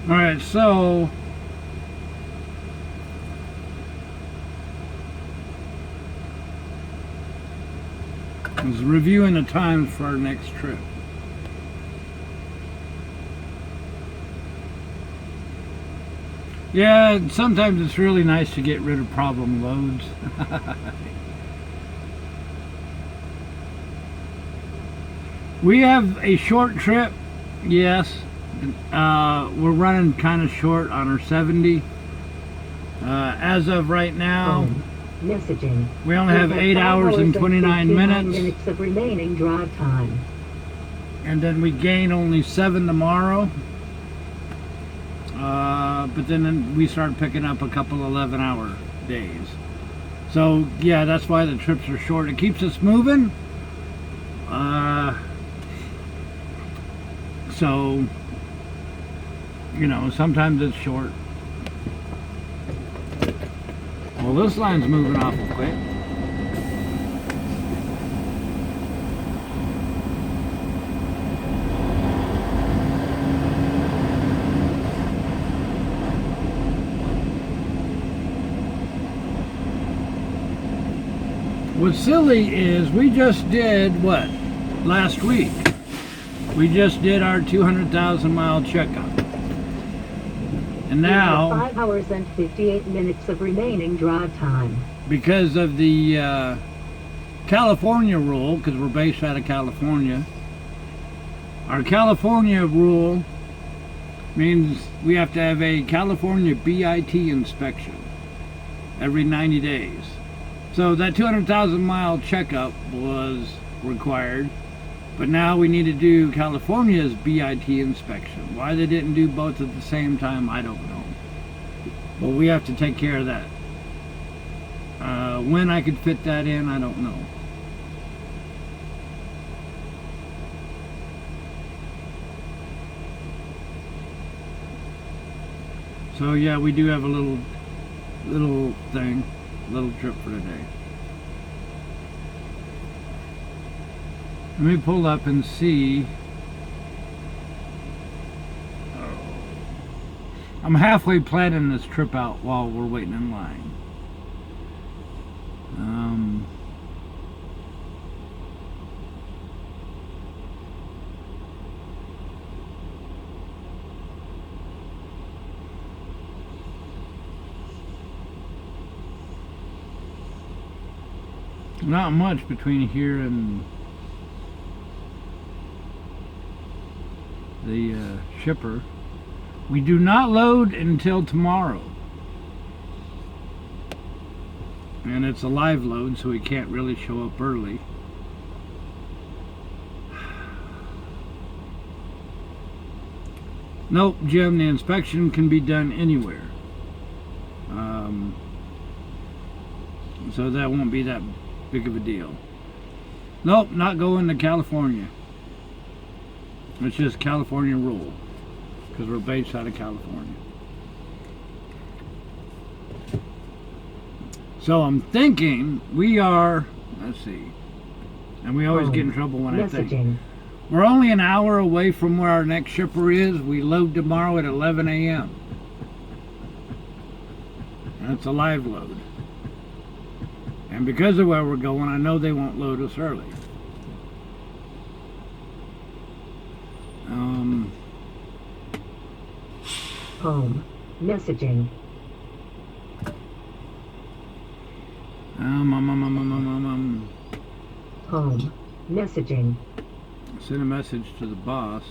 Alright, so I was reviewing the times for our next trip. Yeah, sometimes it's really nice to get rid of problem loads. We have a short trip, yes. We're running kind of short on our 70. As of right now, Home. Messaging. we only have 8 hours and 29 minutes. Of remaining drive time. And then we gain only 7 tomorrow. But then we start picking up a couple 11-hour days. So yeah, that's why the trips are short. It keeps us moving. So, you know, sometimes it's short. Well, this line's moving awful quick. What's silly is we just did what? Last week. We just did our 200,000 mile checkup. And now, 5 hours and 58 minutes of remaining drive time. because of the California rule, because we're based out of California, our California rule means we have to have a California BIT inspection every 90 days. So that 200,000 mile checkup was required, but now we need to do California's BIT inspection. Why they didn't do both at the same time, I don't know. But we have to take care of that. When I could fit that in, I don't know. So yeah, we do have a little thing, little trip for today. Let me pull up and see. I'm halfway planning this trip out while we're waiting in line. Not much between here and the shipper. We do not load until tomorrow. And it's a live load, so he can't really show up early. Nope, Jim, the inspection can be done anywhere. So that won't be that big of a deal. Nope, not going to California. It's just California rule, because we're based out of California. So I'm thinking we are, let's see, and we always get in trouble when I think. We're only an hour away from where our next shipper is. We load tomorrow at 11 a.m. And it's a live load. And because of where we're going, I know they won't load us early. Home. Messaging. Home. Messaging. Send a message to the boss.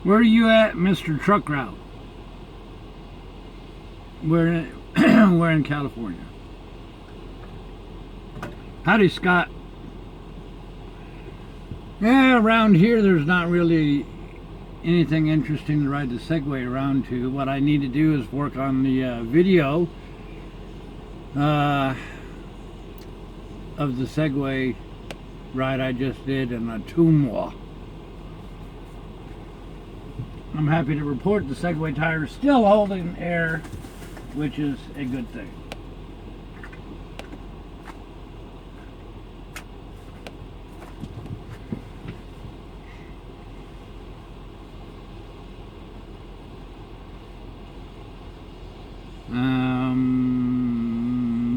Where are you at, Mr. Truck Route? We're in California. Howdy, Scott. Yeah, around here there's not really anything interesting to ride the Segway around to. What I need to do is work on the video of the Segway ride I just did in Ottumwa. I'm happy to report the Segway tire is still holding air, which is a good thing.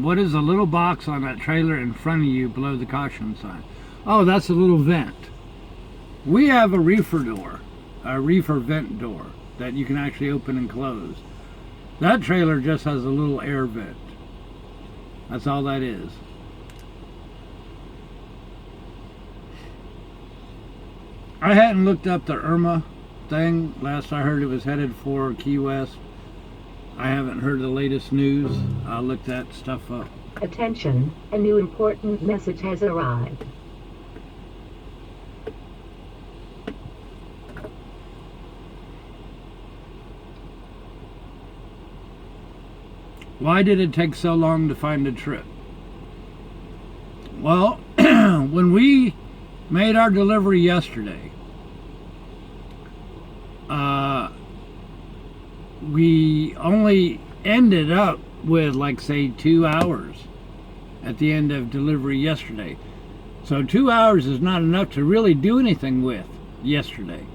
What is the little box on that trailer in front of you below the caution sign? Oh, that's a little vent. We have a reefer door. A reefer vent door that you can actually open and close. That trailer just has a little air vent. That's all that is. I hadn't looked up the Irma thing. Last I heard it was headed for Key West. I haven't heard the latest news. I'll look that stuff up. Attention, a new important message has arrived. Why did it take so long to find a trip? Well, when we made our delivery yesterday, we only ended up with, like, say, 2 hours at the end of delivery yesterday. So 2 hours is not enough to really do anything with yesterday.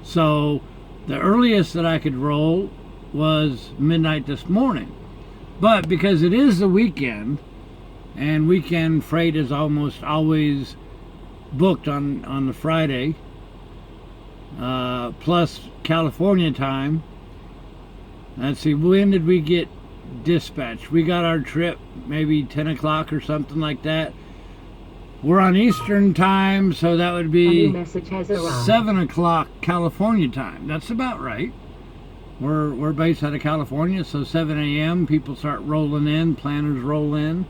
So the earliest that I could roll was midnight this morning. But because it is the weekend, and weekend freight is almost always booked on the Friday, plus California time. Let's see, when did we get dispatched? We got our trip maybe 10 o'clock or something like that. We're on Eastern time, so that would be 7 o'clock California time. That's about right. We're based out of California, so 7 a.m. people start rolling in, planners roll in,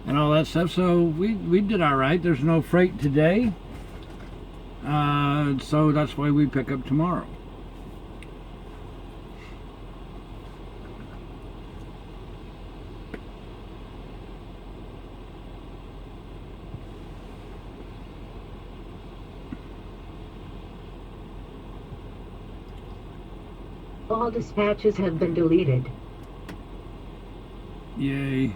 and all that stuff. So we did all right. There's no freight today, so that's why we pick up tomorrow. All dispatches have been deleted. Yay.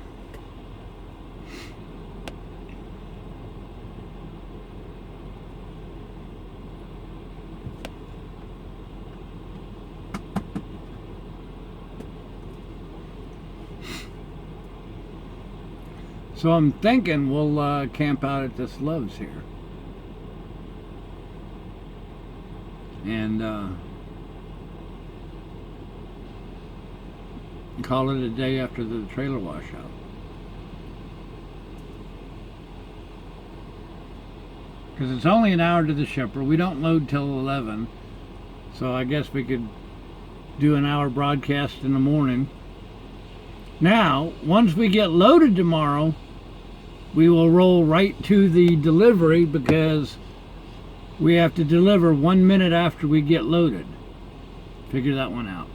So I'm thinking we'll camp out at this Love's here. And call it a day after the trailer washout. Because it's only an hour to the shipper. We don't load till 11. So I guess we could do an hour broadcast in the morning. Now, once we get loaded tomorrow, we will roll right to the delivery because we have to deliver 1 minute after we get loaded. Figure that one out.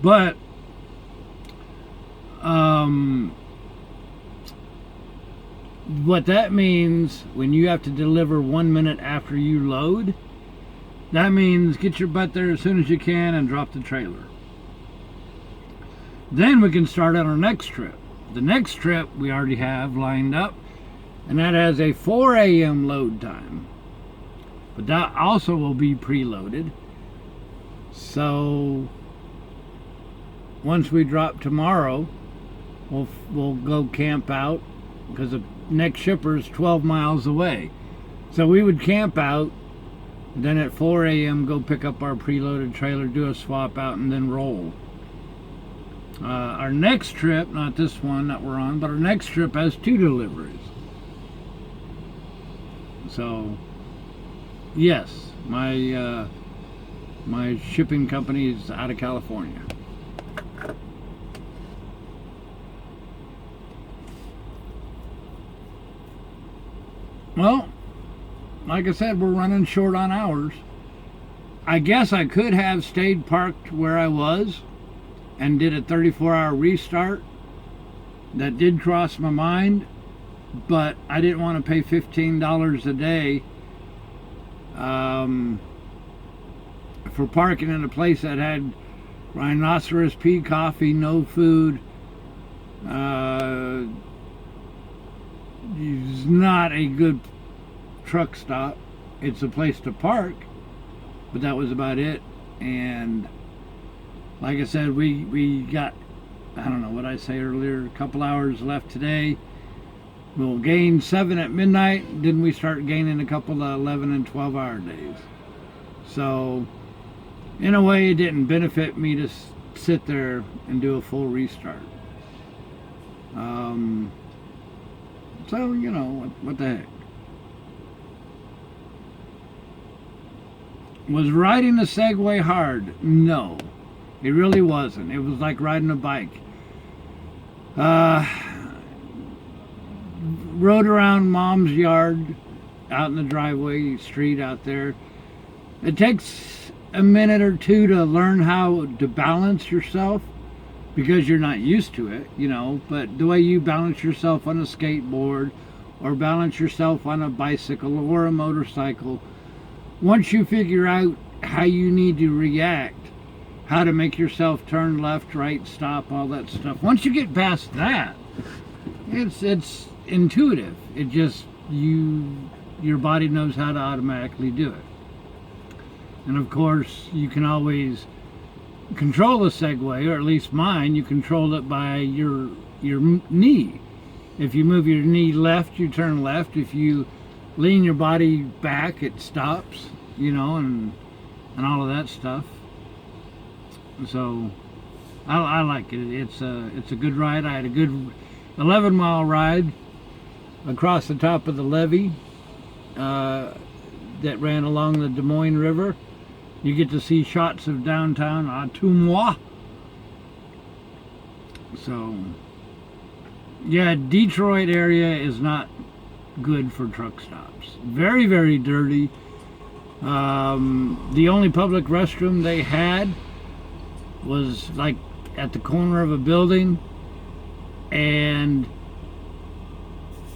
But what that means when you have to deliver 1 minute after you load, that means get your butt there as soon as you can and drop the trailer. Then we can start on our next trip. The next trip we already have lined up, and that has a 4 a.m. load time. But that also will be preloaded. So once we drop tomorrow, we'll go camp out because the next shipper is 12 miles away. So we would camp out, and then at 4 a.m. go pick up our preloaded trailer, do a swap out, and then roll. Our next trip, not this one that we're on, but our next trip has 2 deliveries. So, yes, my shipping company is out of California. Well, like I said, we're running short on hours. I guess I could have stayed parked where I was and did a 34-hour restart. That did cross my mind, but I didn't want to pay $15 a day for parking in a place that had rhinoceros pea coffee, no food. It's not a good truck stop. It's a place to park, but that was about it. And like I said, we got, I don't know what I say earlier, a couple hours left today. We'll gain 7 at midnight, then we start gaining a couple of 11 and 12-hour days. So in a way, it didn't benefit me to sit there and do a full restart. So, you know, what the heck. Was riding a Segway hard? No, it really wasn't. It was like riding a bike. Rode around Mom's yard, out in the driveway, street out there. It takes a minute or two to learn how to balance yourself because you're not used to it, you know. But the way you balance yourself on a skateboard or balance yourself on a bicycle or a motorcycle, once you figure out how you need to react, how to make yourself turn left, right, stop, all that stuff, once you get past that, it's intuitive. It just, your body knows how to automatically do it. And of course, you can always control the Segway, or at least mine, you control it by your knee. If you move your knee left, you turn left. If you lean your body back, it stops, you know, and all of that stuff. So I like it. It's a good ride. I had a good 11-mile ride across the top of the levee that ran along the Des Moines River. You get to see shots of downtown Ottumwa. So yeah, Detroit area is not good for truck stops. Very, very dirty. The only public restroom they had was like at the corner of a building, and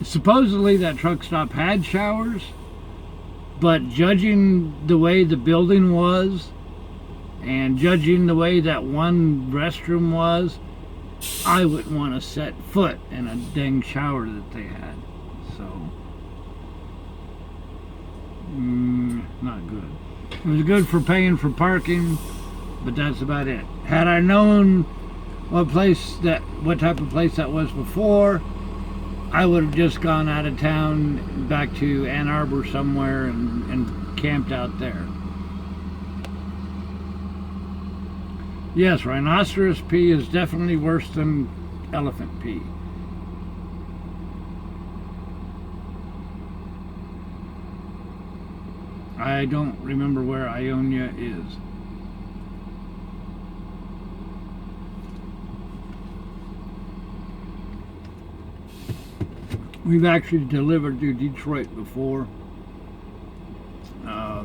supposedly that truck stop had showers, but judging the way the building was and judging the way that one restroom was, I wouldn't want to set foot in a dang shower that they had. So not good. It was good for paying for parking, but that's about it. Had I known what type of place that was before, I would have just gone out of town back to Ann Arbor somewhere and camped out there. Yes, rhinoceros pee is definitely worse than elephant pee. I don't remember where Ionia is. We've actually delivered to Detroit before. I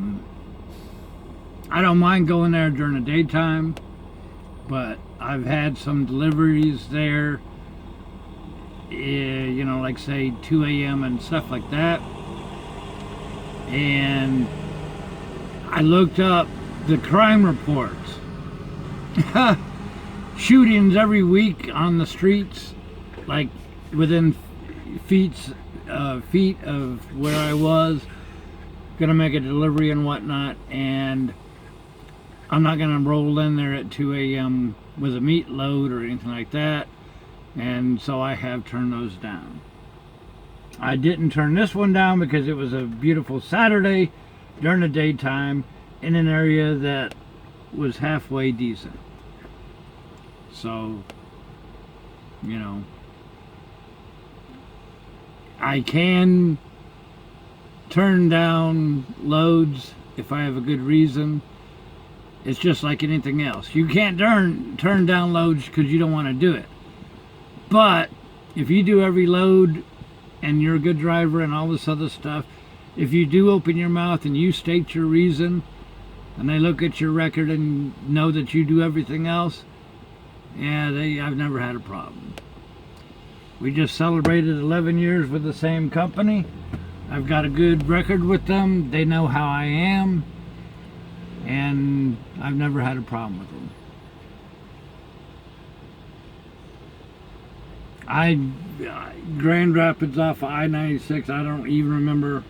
don't mind going there during the daytime, but I've had some deliveries there, you know, like say 2 a.m. and stuff like that. And I looked up the crime reports. Shootings every week on the streets, like within feet of where I was gonna make a delivery and whatnot, and I'm not gonna roll in there at 2 a.m. with a meat load or anything like that, and so I have turned those down. I didn't turn this one down because it was a beautiful Saturday during the daytime in an area that was halfway decent. So, you know, I can turn down loads if I have a good reason. It's just like anything else. You can't turn down loads because you don't want to do it. But if you do every load and you're a good driver and all this other stuff, if you do open your mouth and you state your reason and they look at your record and know that you do everything else, yeah, I've never had a problem. We just celebrated 11 years with the same company. I've got a good record with them. They know how I am, and I've never had a problem with them. Grand Rapids off of I-96, I don't even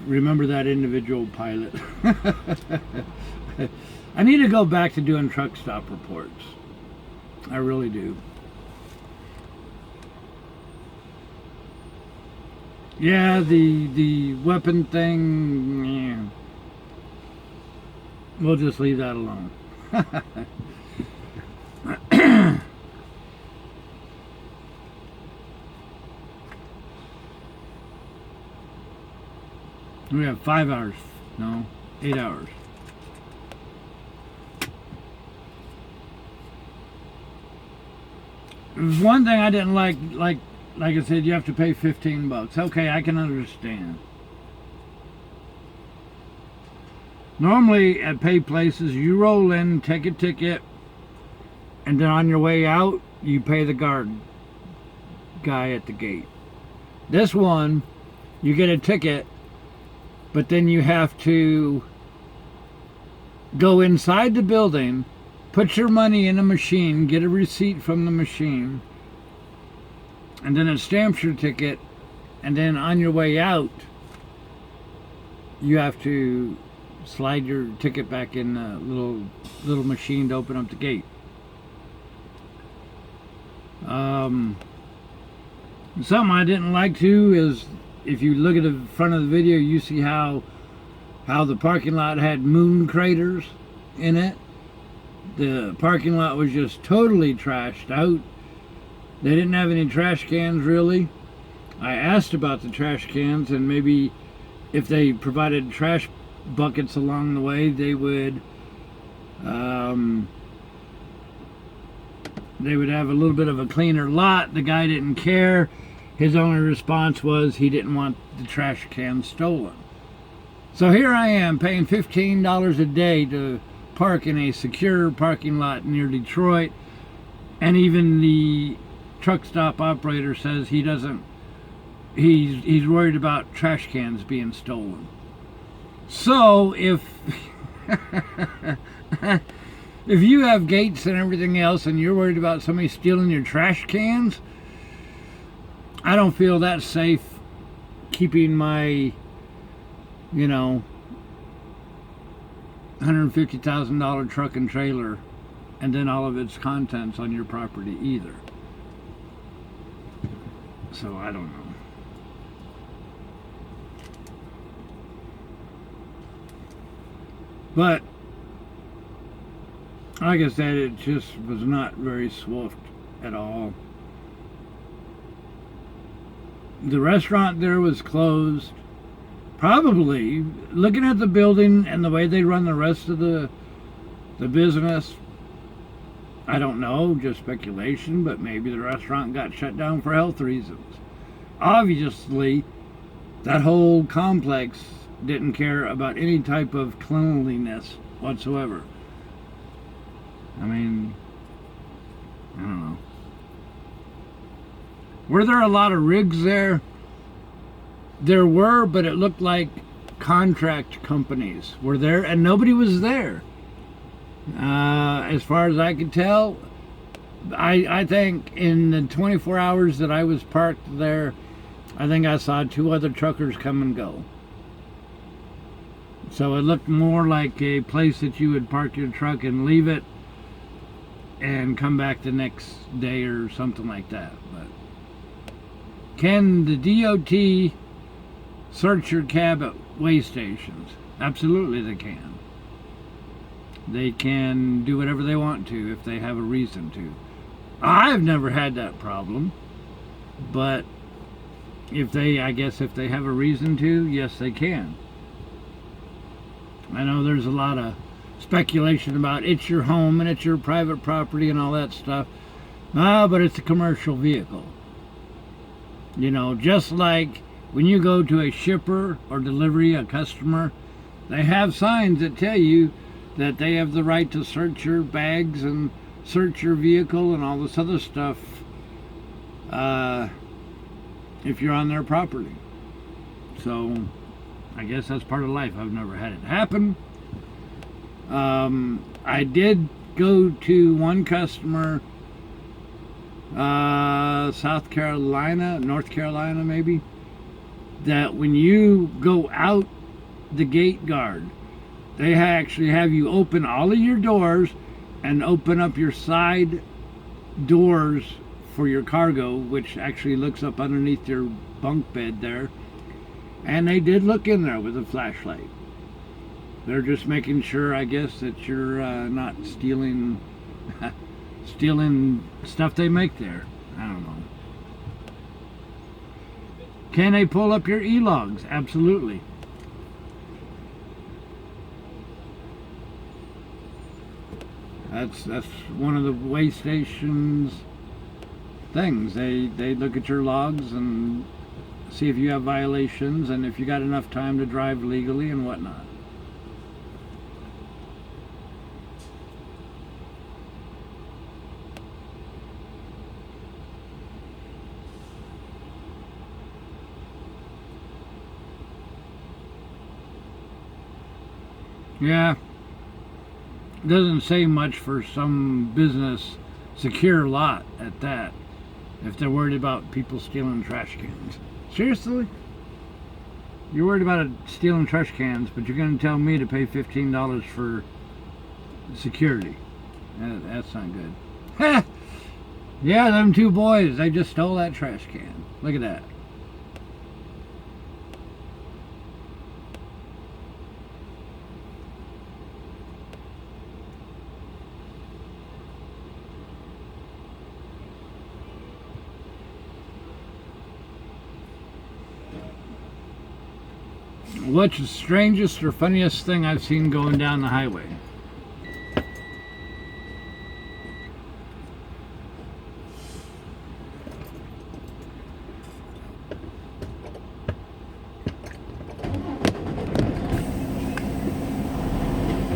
remember that individual pilot. I need to go back to doing truck stop reports. I really do. Yeah, the weapon thing, yeah. We'll just leave that alone. We have 5 hours. No, 8 hours. One thing I didn't like I said, you have to pay $15. Okay, I can understand. Normally at pay places, you roll in, take a ticket, and then on your way out, you pay the guard guy at the gate. This one, you get a ticket, but then you have to go inside the building, put your money in a machine, get a receipt from the machine, and then it stamps your ticket, and then on your way out, you have to slide your ticket back in the little machine to open up the gate. Something I didn't like too is, if you look at the front of the video, you see how the parking lot had moon craters in it. The parking lot was just totally trashed out. They didn't have any trash cans really. I asked about the trash cans, and maybe if they provided trash buckets along the way, they would have a little bit of a cleaner lot. The guy didn't care. His only response was he didn't want the trash cans stolen. So here I am paying $15 a day to park in a secure parking lot near Detroit, and even the truck stop operator says he's worried about trash cans being stolen. So if if you have gates and everything else and you're worried about somebody stealing your trash cans, I don't feel that safe keeping my, $150,000 truck and trailer and then all of its contents on your property either. So I don't know. But like I said, it just was not very swift at all. The restaurant there was closed. Probably, looking at the building and the way they run the rest of the business, I don't know, just speculation, but maybe the restaurant got shut down for health reasons. Obviously, that whole complex didn't care about any type of cleanliness whatsoever. I mean, I don't know. Were there a lot of rigs there? There were, but it looked like contract companies were there, and nobody was there. As far as I could tell, I think in the 24 hours that I was parked there, I think I saw 2 other truckers come and go. So it looked more like a place that you would park your truck and leave it and come back the next day or something like that. But can the DOT search your cab at way stations? Absolutely they can. They can do whatever they want to if they have a reason to. I've never had that problem, but I guess if they have a reason to, yes they can. I know there's a lot of speculation about it's your home and it's your private property and all that stuff. But it's a commercial vehicle. You know, just like when you go to a shipper or delivery, a customer, they have signs that tell you that they have the right to search your bags and search your vehicle and all this other stuff if you're on their property. So I guess that's part of life. I've never had it happen. I did go to one customer, North Carolina maybe, that when you go out the gate guard, they actually have you open all of your doors and open up your side doors for your cargo, which actually looks up underneath your bunk bed there. And they did look in there with a flashlight. They're just making sure, I guess, that you're not stealing stuff they make there. I don't know. Can they pull up your e-logs? Absolutely. That's one of the way stations things. They look at your logs and see if you have violations and if you got enough time to drive legally and whatnot. Yeah, doesn't say much for some business secure lot at that, if they're worried about people stealing trash cans. Seriously? You're worried about stealing trash cans, but you're going to tell me to pay $15 for security. That's not good. Ha! Yeah, them 2 boys, they just stole that trash can. Look at that. What's the strangest or funniest thing I've seen going down the highway?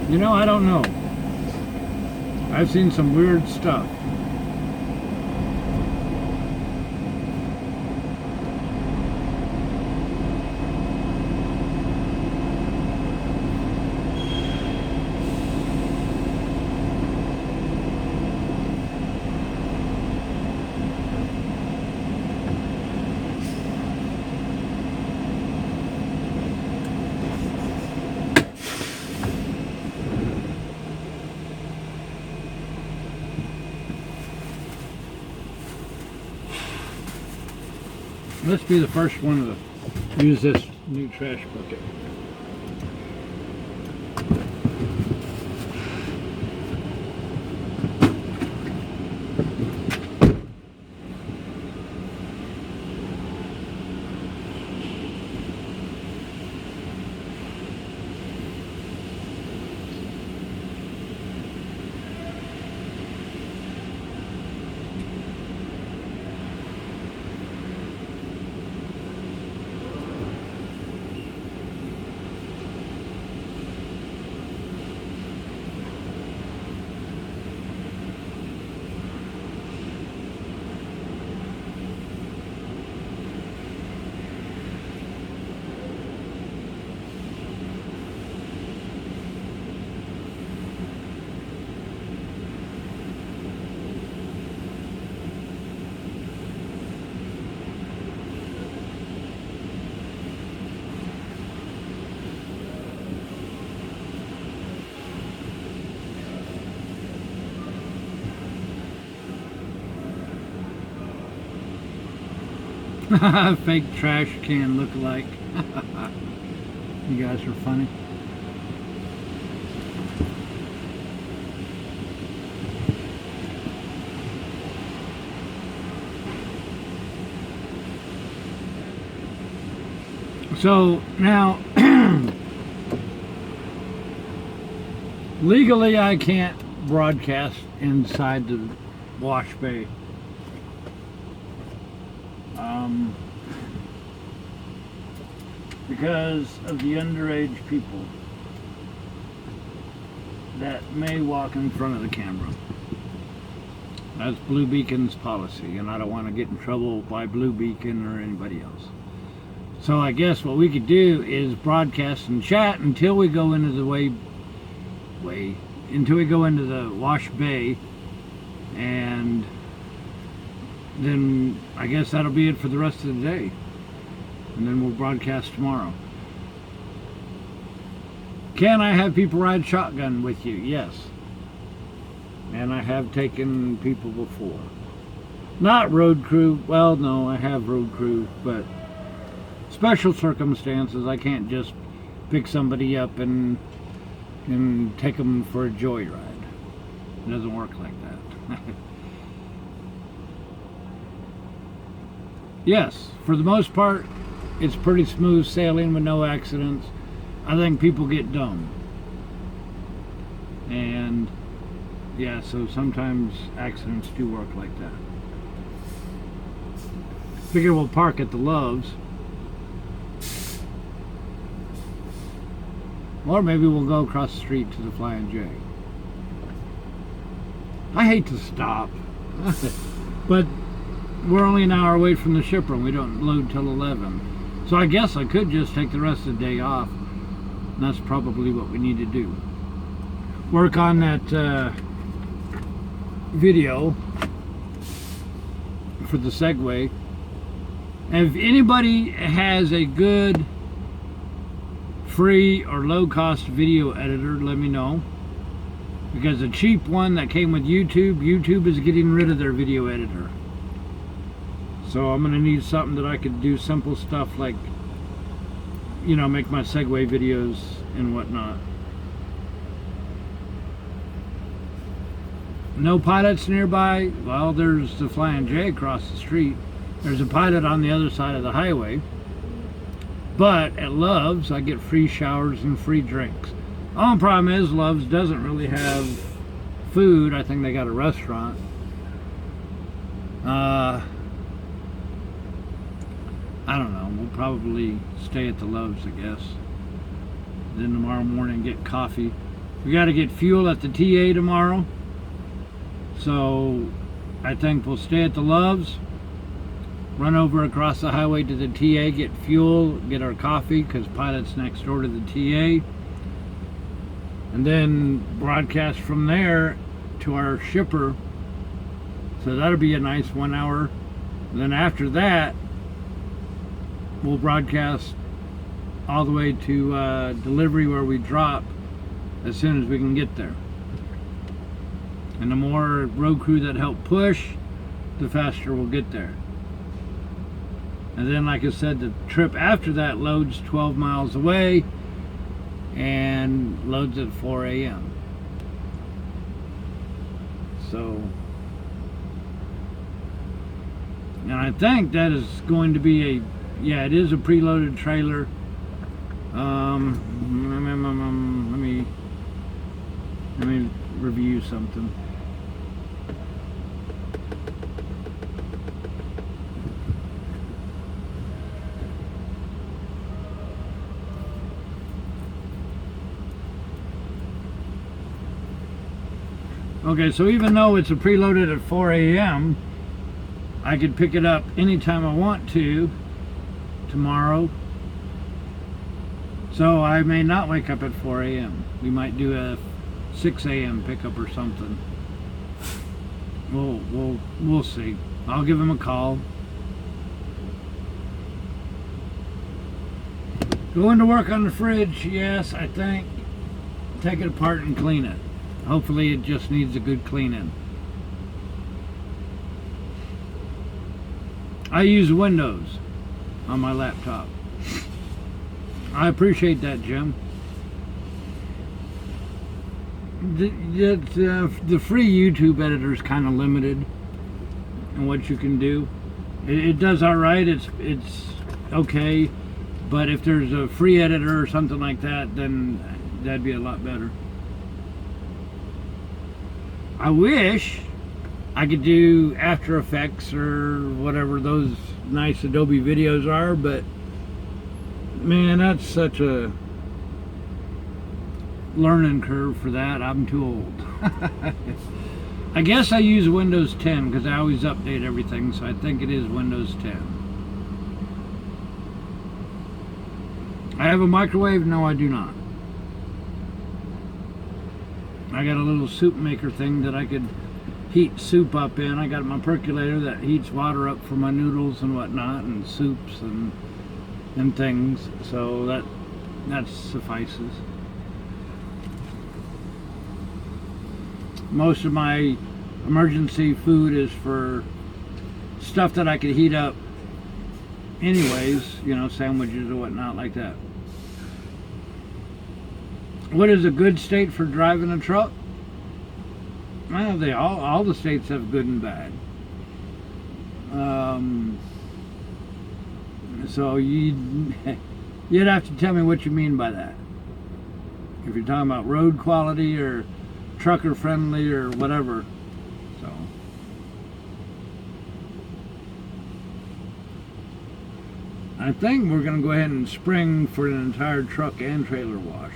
You know, I don't know. I've seen some weird stuff. Let's be the first one to use this new trash bucket. Fake trash can look-alike. You guys are funny. So now, legally I can't broadcast inside the wash bay. Because of the underage people that may walk in front of the camera. That's Blue Beacon's policy, and I don't want to get in trouble by Blue Beacon or anybody else. So I guess what we could do is broadcast and chat until we go into the until we go into the wash bay, and then I guess that'll be it for the rest of the day. And then we'll broadcast tomorrow. Can I have people ride shotgun with you? Yes. And I have taken people before. Not road crew. Well, no, I have road crew, but special circumstances. I can't just pick somebody up and take them for a joyride. It doesn't work like that. Yes, for the most part, it's pretty smooth sailing with no accidents. I think people get dumb. And yeah, so sometimes accidents do work like that. Figure we'll park at the Loves. Or maybe we'll go across the street to the Flying J. I hate to stop. But we're only an hour away from the shipper and we don't load till 11. So I guess I could just take the rest of the day off. And that's probably what we need to do. Work on that video for the Segway. And if anybody has a good free or low-cost video editor, let me know. Because the cheap one that came with YouTube is getting rid of their video editor. So I'm going to need something that I could do simple stuff like, you know, make my Segway videos and whatnot. No pilots nearby? Well, there's the Flying J across the street. There's a pilot on the other side of the highway. But at Love's, I get free showers and free drinks. The only problem is Love's doesn't really have food. I think they got a restaurant. I don't know. We'll probably stay at the Loves, I guess. Then tomorrow morning get coffee. We got to get fuel at the TA tomorrow. So I think we'll stay at the Loves, run over across the highway to the TA, get fuel, get our coffee, because Pilot's next door to the TA. And then broadcast from there to our shipper. So that'll be a nice 1 hour. And then after that, we'll broadcast all the way to delivery where we drop as soon as we can get there. And the more road crew that help push, the faster we'll get there. And then, like I said, the trip after that loads 12 miles away and loads at 4 a.m. So, and I think that is going to be yeah, it is a preloaded trailer. Let me review something. Okay, so even though it's a preloaded at 4 a.m., I could pick it up anytime I want to tomorrow. So I may not wake up at 4 a.m. We might do a 6 a.m. pickup or something. We'll see. I'll give him a call. Going to work on the fridge, yes, I think. Take it apart and clean it. Hopefully it just needs a good cleaning. I use Windows on my laptop. I appreciate that, Jim. The free YouTube editor is kind of limited in what you can do. It does all right. It's okay, but if there's a free editor or something like that, then that'd be a lot better. I wish I could do After Effects or whatever those nice Adobe videos are, but man, that's such a learning curve for that. I'm too old. I guess I use Windows 10 because I always update everything, so I think it is Windows 10. I have a microwave? No, I do not. I got a little soup maker thing that I could heat soup up in. I got my percolator that heats water up for my noodles and whatnot, and soups and things, so that suffices. Most of my emergency food is for stuff that I could heat up anyways, you know, sandwiches or whatnot like that. What is a good state for driving a truck? Well, all the states have good and bad. So you'd have to tell me what you mean by that. If you're talking about road quality or trucker friendly or whatever. So I think we're going to go ahead and spring for an entire truck and trailer wash.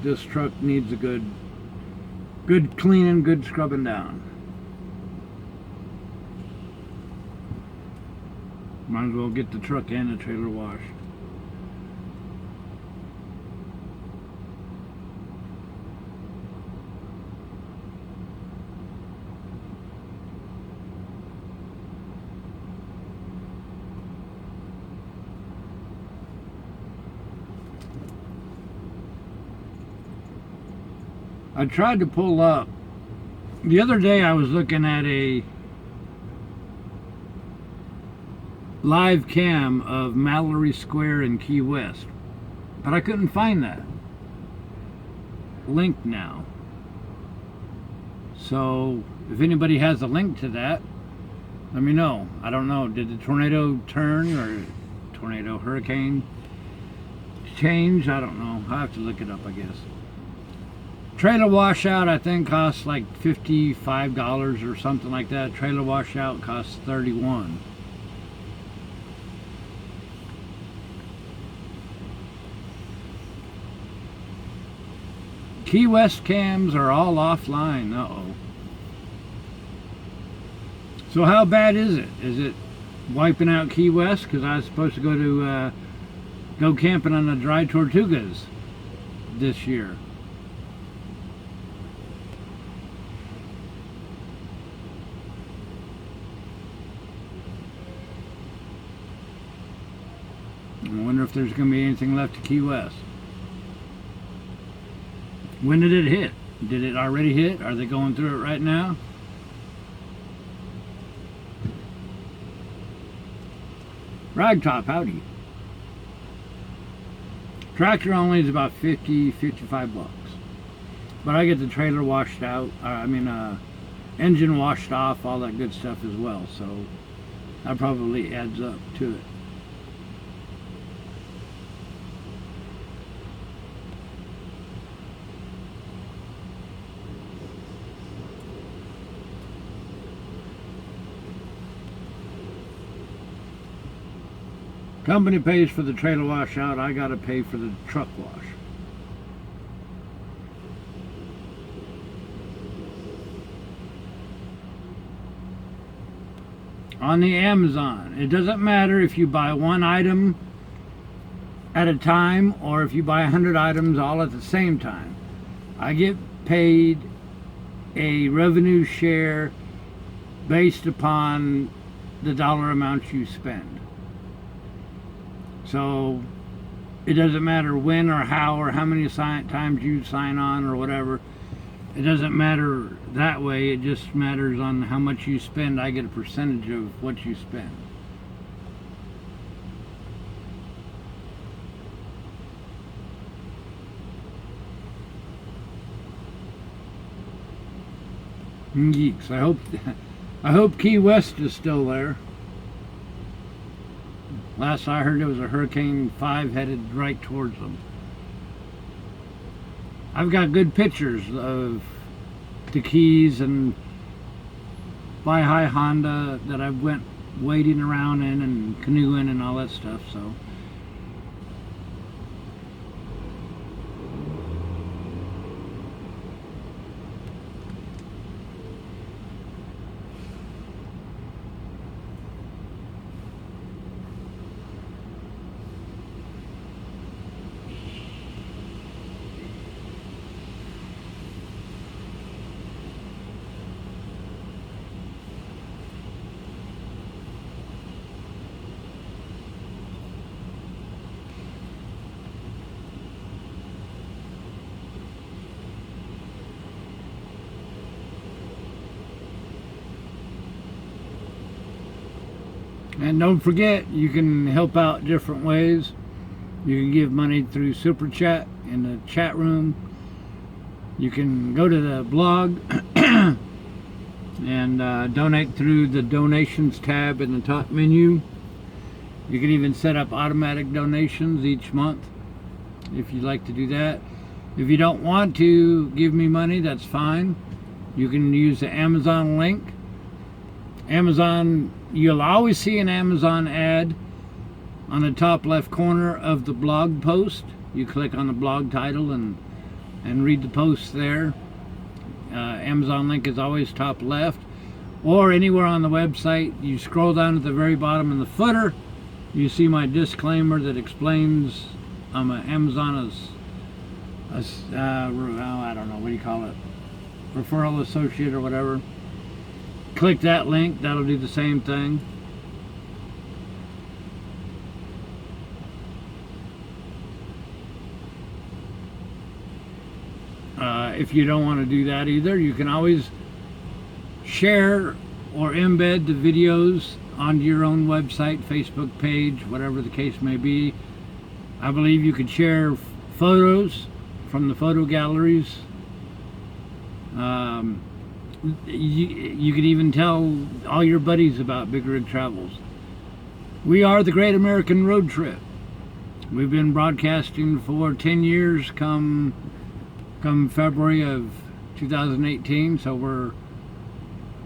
This truck needs a good cleaning, good scrubbing down. Might as well get the truck and the trailer washed. I tried to pull up. The other day I was looking at a live cam of Mallory Square in Key West, but I couldn't find that link now. So if anybody has a link to that, let me know. I don't know, did the tornado turn or hurricane change? I don't know. I'll have to look it up, I guess. Trailer washout I think costs like $55 or something like that. Trailer washout costs $31. Key West cams are all offline. Uh-oh. So how bad is it? Is it wiping out Key West? Because I was supposed to go camping on the Dry Tortugas this year. I wonder if there's going to be anything left to Key West. When did it hit? Did it already hit? Are they going through it right now? Ragtop, howdy. Tractor only is about 50, 55 bucks. But I get the trailer washed out, engine washed off, all that good stuff as well. So that probably adds up to it. Company pays for the trailer wash out, I gotta pay for the truck wash. On the Amazon, it doesn't matter if you buy one item at a time or if you buy 100 items all at the same time. I get paid a revenue share based upon the dollar amount you spend. So it doesn't matter when or how or how many times you sign on or whatever. It doesn't matter that way. It just matters on how much you spend. I get a percentage of what you spend. Geeks. I hope Key West is still there. Last I heard, there was a Hurricane 5 headed right towards them. I've got good pictures of the Keys and By High Honda that I went wading around in and canoeing and all that stuff. So and don't forget, you can help out different ways. You can give money through Super Chat in the chat room. You can go to the blog and donate through the donations tab in the top menu. You can even set up automatic donations each month if you'd like to do that. If you don't want to give me money, that's fine. You can use the Amazon link. Amazon, you'll always see an Amazon ad on the top left corner of the blog post. You click on the blog title and read the post there. Amazon link is always top left, or anywhere on the website. You scroll down at the very bottom in the footer, you see my disclaimer that explains I'm an Amazon I don't know, what do you call it, referral associate or whatever. Click that link, that'll do the same thing. If you don't want to do that either, you can always share or embed the videos onto your own website, Facebook page, whatever the case may be. I believe you could share photos from the photo galleries. You could even tell all your buddies about Big Rig Travels. We are the Great American Road Trip. We've been broadcasting for 10 years come February of 2018, so we're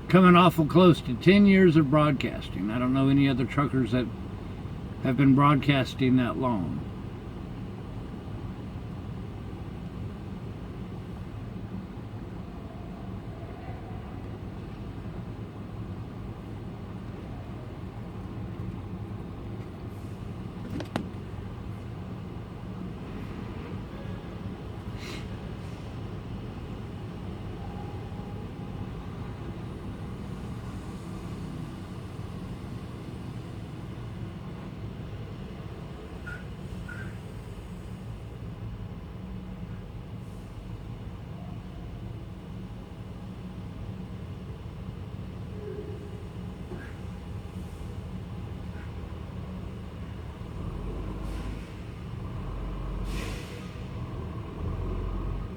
coming awful close to 10 years of broadcasting. I don't know any other truckers that have been broadcasting that long.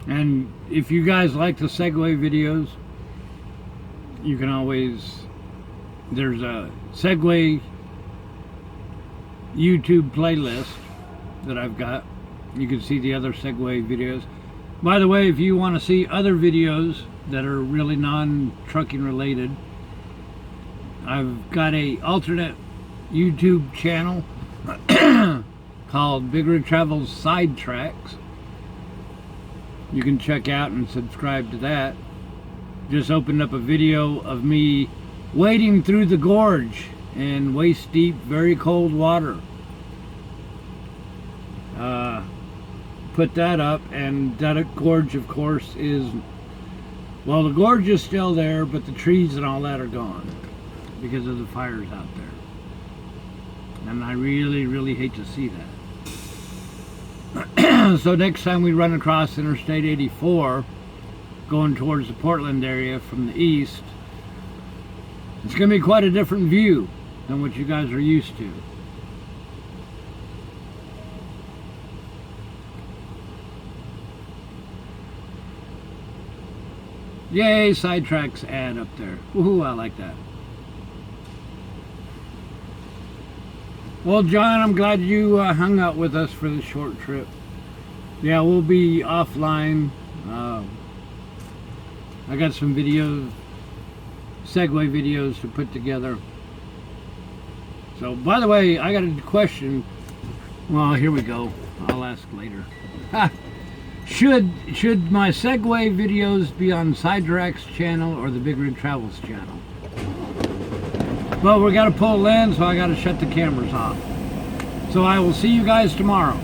And if you guys like the Segway videos, you can always, there's a Segway YouTube playlist that I've got. You can see the other Segway videos. By the way, if you want to see other videos that are really non-trucking related, I've got a alternate YouTube channel called BigRigTravels Sidetracks. You can check out and subscribe to that. Just opened up a video of me wading through the gorge in waist deep, very cold water. Put that up, and that gorge, of course, is, well, the gorge is still there, but the trees and all that are gone because of the fires out there. And I really, really hate to see that. So next time we run across Interstate 84, going towards the Portland area from the east, it's going to be quite a different view than what you guys are used to. Yay, Sidetracks ad up there. Woohoo, I like that. Well, John, I'm glad you hung out with us for this short trip. Yeah, we'll be offline. I got some videos, Segway videos to put together. So, by the way, I got a question. Well, here we go. I'll ask later. Should my Segway videos be on Sidetracks channel or the BigRigTravels channel? Well, we got to pull in, so I got to shut the cameras off. So I will see you guys tomorrow.